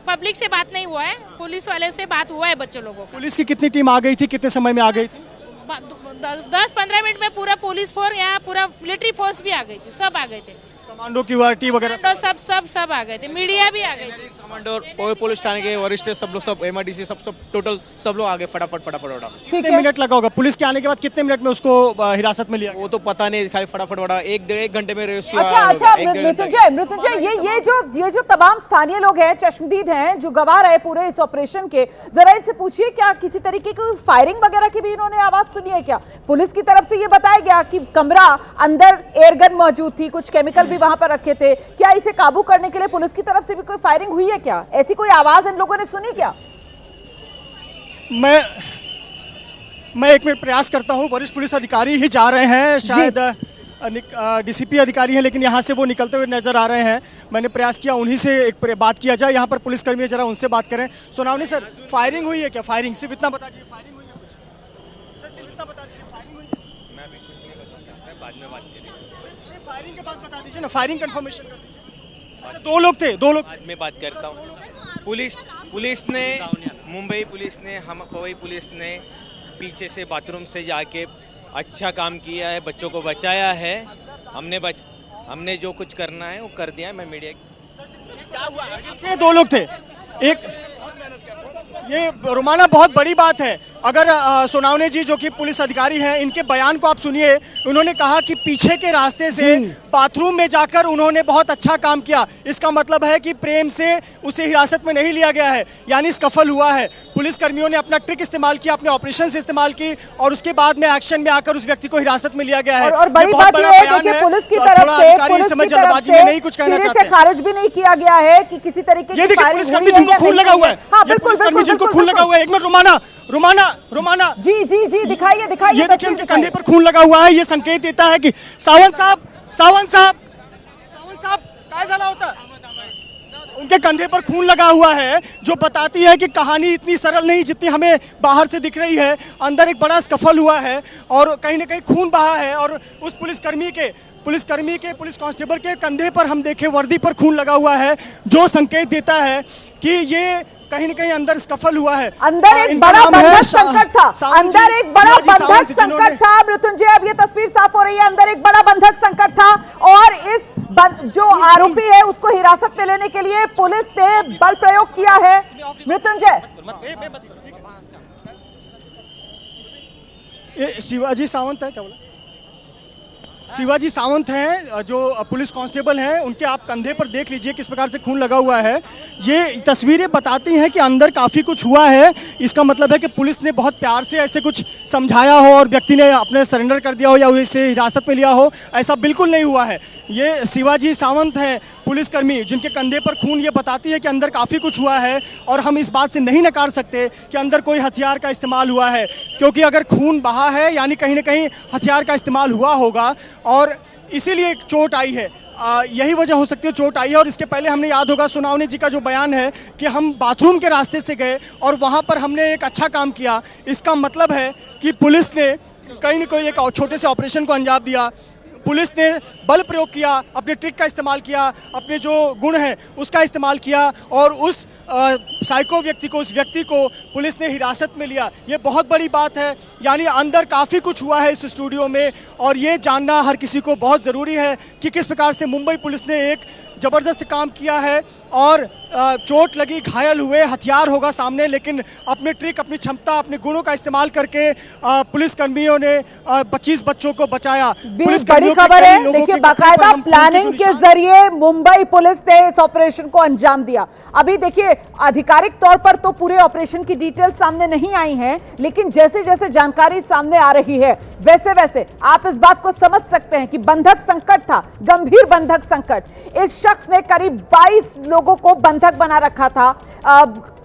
पब्लिक से बात नहीं हुआ है, पुलिस वाले से बात हुआ है बच्चों लोगों का। पुलिस की कितनी टीम आ गई थी, कितने समय में आ गई थी? 10-15 मिनट में पूरा पुलिस फोर्स, यहाँ पूरा मिलिट्री फोर्स भी आ गई थी, सब आ गए थे, कमांडो की वार्टी वगैरह सब आ गए थे, मीडिया भी आ गई थी। कमांडो, पवई पुलिस थाने के वरिष्ठ सब लोग, सब MRDC सब टोटल सब लोग आगे फटाफट। कितने मिनट लगा होगा? पुलिस के आने के बाद कितने मिनट में उसको हिरासत में लिया? वो तो पता नहीं, खाली फटाफट एक घंटे में रेस्क्यू। अच्छा, मृत्युंजय, ये जो तमाम स्थानीय लोग हैं, चश्मदीद हैं, जो गवाह रहे पूरे इस ऑपरेशन के, जरा इनसे पूछिए क्या किसी तरीके की फायरिंग वगैरह की भी इन्होंने आवाज सुनी है क्या? पुलिस की तरफ से ये बताया गया कि कमरा अंदर एयरगन मौजूद थी, कुछ केमिकल भी वहां पर रखे थे, क्या इसे काबू करने के लिए पुलिस की तरफ से भी कोई फायरिंग हुई है क्या? ऐसी कोई आवाज इन लोगों ने सुनी क्या? मैं एक मिनट प्रयास करता हूं। वरिष्ठ पुलिस अधिकारी ही जा रहे हैं, शायद DCP अधिकारी हैं, लेकिन यहाँ से वो निकलते हुए नजर आ रहे हैं। मैंने प्रयास किया उन्हीं से एक बात किया जाए, यहाँ पर पुलिसकर्मी जरा उनसे बात करें। सोनावनी सर, फायरिंग हुई है क्या? फायरिंग सिर्फ इतना बता दीजिए, फायरिंग हुई है कुछ? सर सिर्फ इतना बता दीजिए, फायरिंग हुई है? मैं अभी कुछ नहीं बता सकता, बाद में बात करेंगे। सिर्फ फायरिंग के बाद बता दीजिए ना, फायरिंग कंफर्मेशन कर दीजिए। अच्छा, 2 लोग थे, 2 लोग। बाद में बात करता हूँ। पुलिस ने, मुंबई पुलिस ने, हम पवई पुलिस ने पीछे से बाथरूम से जाके अच्छा काम किया है, बच्चों को बचाया है। हमने जो कुछ करना है वो कर दिया है। मैं मीडिया ये 2 लोग थे, एक ये रोमाना बहुत बड़ी बात है। अगर सोनावने जी जो कि पुलिस अधिकारी हैं, इनके बयान को आप सुनिए। उन्होंने कहा कि पीछे के रास्ते से बाथरूम में जाकर उन्होंने बहुत अच्छा काम किया। इसका मतलब है कि प्रेम से उसे हिरासत में नहीं लिया गया है, यानी स्कफल हुआ है। पुलिस कर्मियों ने अपना ट्रिक इस्तेमाल किया, अपने ऑपरेशन से इस्तेमाल की, और उसके बाद में एक्शन में आकर उस व्यक्ति को हिरासत में लिया गया है। और बड़ी बात यह है कि पुलिस की तरफ से नहीं कुछ कहना चाहते, खारिज भी नहीं किया गया है कि किसी तरीके की पुलिसकर्मी जिनको खून लगा हुआ है, पुलिसकर्मी जिनको खून लगा हुआ है। एक मिनट, रोमाना जी दिखाइए। ये देखिए उनके कंधे पर खून लगा हुआ है। ये संकेत देता है कि सावंत साहब क्या झाला होता? उनके कंधे पर खून लगा हुआ है, जो बताती है कि कहानी इतनी सरल नहीं जितनी हमें बाहर से दिख रही है। अंदर एक बड़ा स्कफल हुआ है और कहीं ना कहीं खून बहा है, और उस पुलिस कांस्टेबल के कंधे पर हम देखें वर्दी पर खून लगा हुआ है, जो संकेत देता है कि ये कहीं न कहीं अंदर स्कफल हुआ है। अंदर एक बड़ा बंधक संकट था, मृत्युंजय, अब ये तस्वीर साफ हो रही है। अंदर एक बड़ा बंधक संकट था, और इस जो आरोपी है उसको हिरासत में लेने के लिए पुलिस ने बल प्रयोग किया है। मृत्युंजय, ये शिवाजी सावंत है, क्या बोला? शिवाजी सावंत हैं, जो पुलिस कांस्टेबल हैं। उनके आप कंधे पर देख लीजिए किस प्रकार से खून लगा हुआ है। ये तस्वीरें बताती हैं कि अंदर काफ़ी कुछ हुआ है। इसका मतलब है कि पुलिस ने बहुत प्यार से ऐसे कुछ समझाया हो और व्यक्ति ने अपने सरेंडर कर दिया हो या उसे हिरासत में लिया हो, ऐसा बिल्कुल नहीं हुआ है। ये शिवाजी सावंत हैं, पुलिसकर्मी, जिनके कंधे पर खून। ये बताती है कि अंदर काफ़ी कुछ हुआ है, और हम इस बात से नहीं नकार सकते कि अंदर कोई हथियार का इस्तेमाल हुआ है, क्योंकि अगर खून बहा है यानी कहीं ना कहीं हथियार का इस्तेमाल हुआ होगा, और इसीलिए चोट आई है। यही वजह हो सकती है चोट आई है। और इसके पहले हमने, याद होगा सोनावने जी का जो बयान है कि हम बाथरूम के रास्ते से गए और वहाँ पर हमने एक अच्छा काम किया। इसका मतलब है कि पुलिस ने कहीं ना कहीं एक छोटे से ऑपरेशन को अंजाम दिया। पुलिस ने बल प्रयोग किया, अपने ट्रिक का इस्तेमाल किया, अपने जो गुण हैं उसका इस्तेमाल किया, और उस साइको व्यक्ति को, उस व्यक्ति को पुलिस ने हिरासत में लिया। ये बहुत बड़ी बात है। यानी अंदर काफ़ी कुछ हुआ है इस स्टूडियो में, और ये जानना हर किसी को बहुत ज़रूरी है कि किस प्रकार से मुंबई पुलिस ने एक ज़बरदस्त काम किया है और चोट लगी, घायल हुए, हथियार होगा सामने, लेकिन अपने ट्रिक, अपनी क्षमता, अपने गुणों का इस्तेमाल करके पुलिस कर्मियों ने 25 बच्चों को बचाया। पुलिस बड़ी खबर है, देखिए बाकायदा प्लानिंग के जरिए मुंबई पुलिस ने इस ऑपरेशन को अंजाम दिया। अभी देखिए आधिकारिक तौर पर तो पूरे ऑपरेशन की डिटेल सामने नहीं आई हैं, लेकिन जैसे जैसे जानकारी सामने आ रही है वैसे वैसे आप इस बात को समझ सकते हैं कि बंधक संकट था, गंभीर बंधक संकट। इस शख्स ने करीब 22 लोगों को बंधक बना रखा था।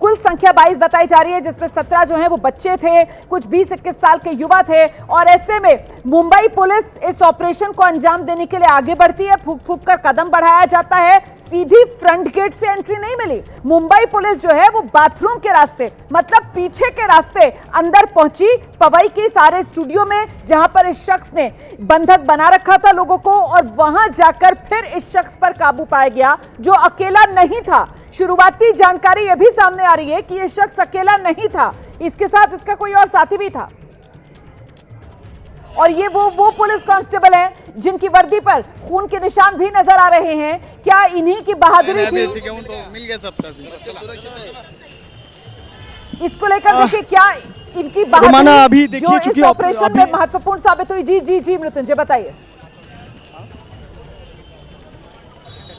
कुल संख्या 22 बताई जा रही है, जिसमें 17 जो हैं वो बच्चे थे, कुछ 20-21 साल के युवा थे। और ऐसे में मुंबई पुलिस इस ऑपरेशन को अंजाम देने के लिए आगे बढ़ती है, फूंक फूंक कर कदम बढ़ाया जाता है। सीधी फ्रंट गेट से एंट्री नहीं मिली, मुंबई पुलिस जो है वो बाथरूम के रास्ते, मतलब पीछे के रास्ते अंदर पहुंची पवई के सारे स्टूडियो में, जहां पर इस शख्स ने बंधक बना रखा था लोगों को, और वहां जाकर फिर इस शख्स पर काबू पाया गया जो अकेला नहीं था। शुरुआती जानकारी यह भी सामने आ रही है कि यह शख्स अकेला नहीं था, इसके साथ इसका कोई और साथी भी था। और ये वो पुलिस कांस्टेबल हैं जिनकी वर्दी पर खून के निशान भी नजर आ रहे हैं। क्या इन्हीं की बहादुरी थी? मिल गया सब तक इसको लेकर देखिए क्या इनकी रोमाना अभी बहादुरी देखिए जो चूंकि इस ऑपरेशन में महत्वपूर्ण साबित हुई। जी मृत्युंजय बताइए।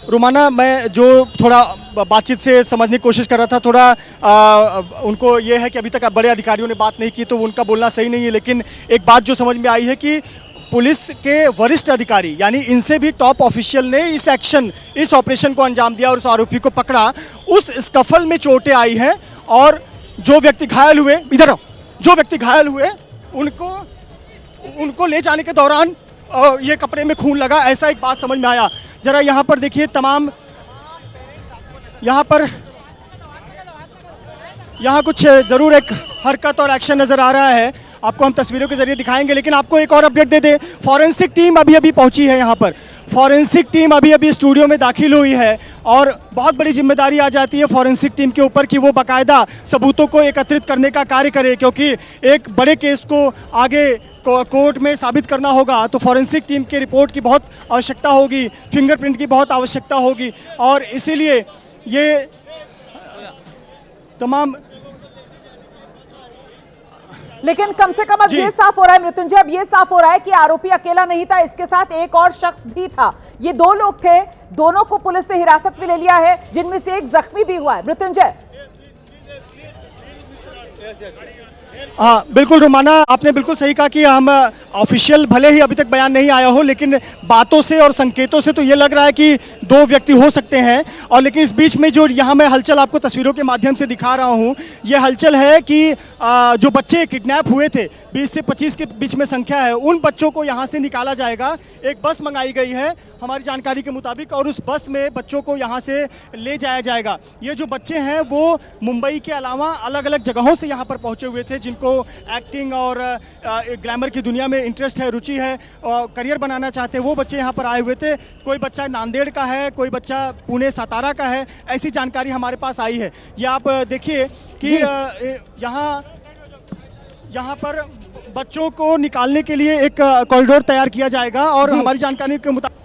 रोमाना, मैं जो थोड़ा बातचीत से समझने की कोशिश कर रहा था, थोड़ा उनको ये है कि अभी तक बड़े अधिकारियों ने बात नहीं की तो उनका बोलना सही नहीं है, लेकिन एक बात जो समझ में आई है कि पुलिस के वरिष्ठ अधिकारी यानी इनसे भी टॉप ऑफिशियल ने इस ऑपरेशन को अंजाम दिया और उस आरोपी को पकड़ा। उस स्कफल में चोटें आई हैं और जो व्यक्ति घायल हुए, इधर आओ, जो व्यक्ति घायल हुए उनको ले जाने के दौरान ये कपड़े में खून लगा, ऐसा एक बात समझ में आया। जरा यहाँ पर देखिए, तमाम यहाँ कुछ ज़रूर एक हरकत और एक्शन नज़र आ रहा है, आपको हम तस्वीरों के जरिए दिखाएंगे। लेकिन आपको एक और अपडेट दे दें, फॉरेंसिक टीम अभी पहुंची है यहाँ पर। फॉरेंसिक टीम अभी स्टूडियो में दाखिल हुई है और बहुत बड़ी जिम्मेदारी आ जाती है फॉरेंसिक टीम के ऊपर कि वो बाकायदा सबूतों को एकत्रित करने का कार्य करे, क्योंकि एक बड़े केस को आगे कोर्ट में साबित करना होगा तो फॉरेंसिक टीम के रिपोर्ट की बहुत आवश्यकता होगी, फिंगरप्रिंट की बहुत आवश्यकता होगी, और इसीलिए ये तमाम। लेकिन कम से कम अब ये साफ हो रहा है मृत्युंजय, अब ये साफ हो रहा है कि आरोपी अकेला नहीं था, इसके साथ एक और शख्स भी था। ये 2 लोग थे, दोनों को पुलिस ने हिरासत में ले लिया है, जिनमें से एक जख्मी भी हुआ है। मृत्युंजय। हाँ बिल्कुल रोमाना, आपने बिल्कुल सही कहा कि हम ऑफिशियल भले ही अभी तक बयान नहीं आया हो, लेकिन बातों से और संकेतों से तो ये लग रहा है कि 2 व्यक्ति हो सकते हैं। और लेकिन इस बीच में जो यहाँ मैं हलचल आपको तस्वीरों के माध्यम से दिखा रहा हूँ, ये हलचल है कि जो बच्चे किडनैप हुए थे, 20 से 25 के बीच में संख्या है, उन बच्चों को यहाँ से निकाला जाएगा। एक बस मंगाई गई है हमारी जानकारी के मुताबिक और उस बस में बच्चों को यहाँ से ले जाया जाएगा। ये जो बच्चे हैं वो मुंबई के अलावा अलग अलग जगहों से यहाँ पर पहुँचे हुए थे, जिनको एक्टिंग और ग्लैमर की दुनिया में इंटरेस्ट है, रुचि है, करियर बनाना चाहते हैं, वो बच्चे यहाँ पर आए हुए थे। कोई बच्चा नांदेड़ का है, कोई बच्चा पुणे सातारा का है, ऐसी जानकारी हमारे पास आई है। ये आप देखिए कि यहाँ पर बच्चों को निकालने के लिए एक कॉरिडोर तैयार किया जाएगा और हमारी जानकारी के मुताबिक।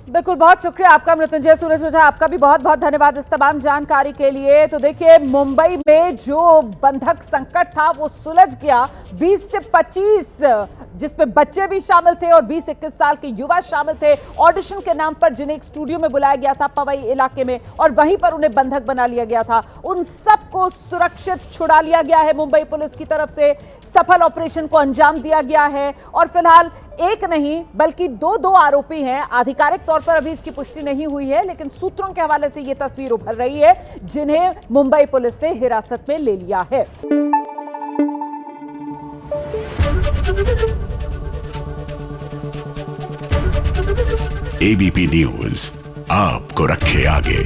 बिल्कुल, बहुत शुक्रिया आपका मृत्युंजय सूरज ओझा, आपका भी बहुत बहुत धन्यवाद इस तमाम जानकारी के लिए। तो देखिए मुंबई में जो बंधक संकट था वो सुलझ गया। 20 से 25 जिसमें बच्चे भी शामिल थे और 20-21 साल के युवा शामिल थे, ऑडिशन के नाम पर जिन्हें एक स्टूडियो में बुलाया गया था पवई इलाके में और वहीं पर उन्हें बंधक बना लिया गया था, उन सबको सुरक्षित छुड़ा लिया गया है मुंबई पुलिस की तरफ से। सफल ऑपरेशन को अंजाम दिया गया है और फिलहाल एक नहीं बल्कि 2 आरोपी हैं। आधिकारिक तौर पर अभी इसकी पुष्टि नहीं हुई है, लेकिन सूत्रों के हवाले से यह तस्वीर उभर रही है जिन्हें मुंबई पुलिस ने हिरासत में ले लिया है। एबीपी न्यूज आपको रखे आगे।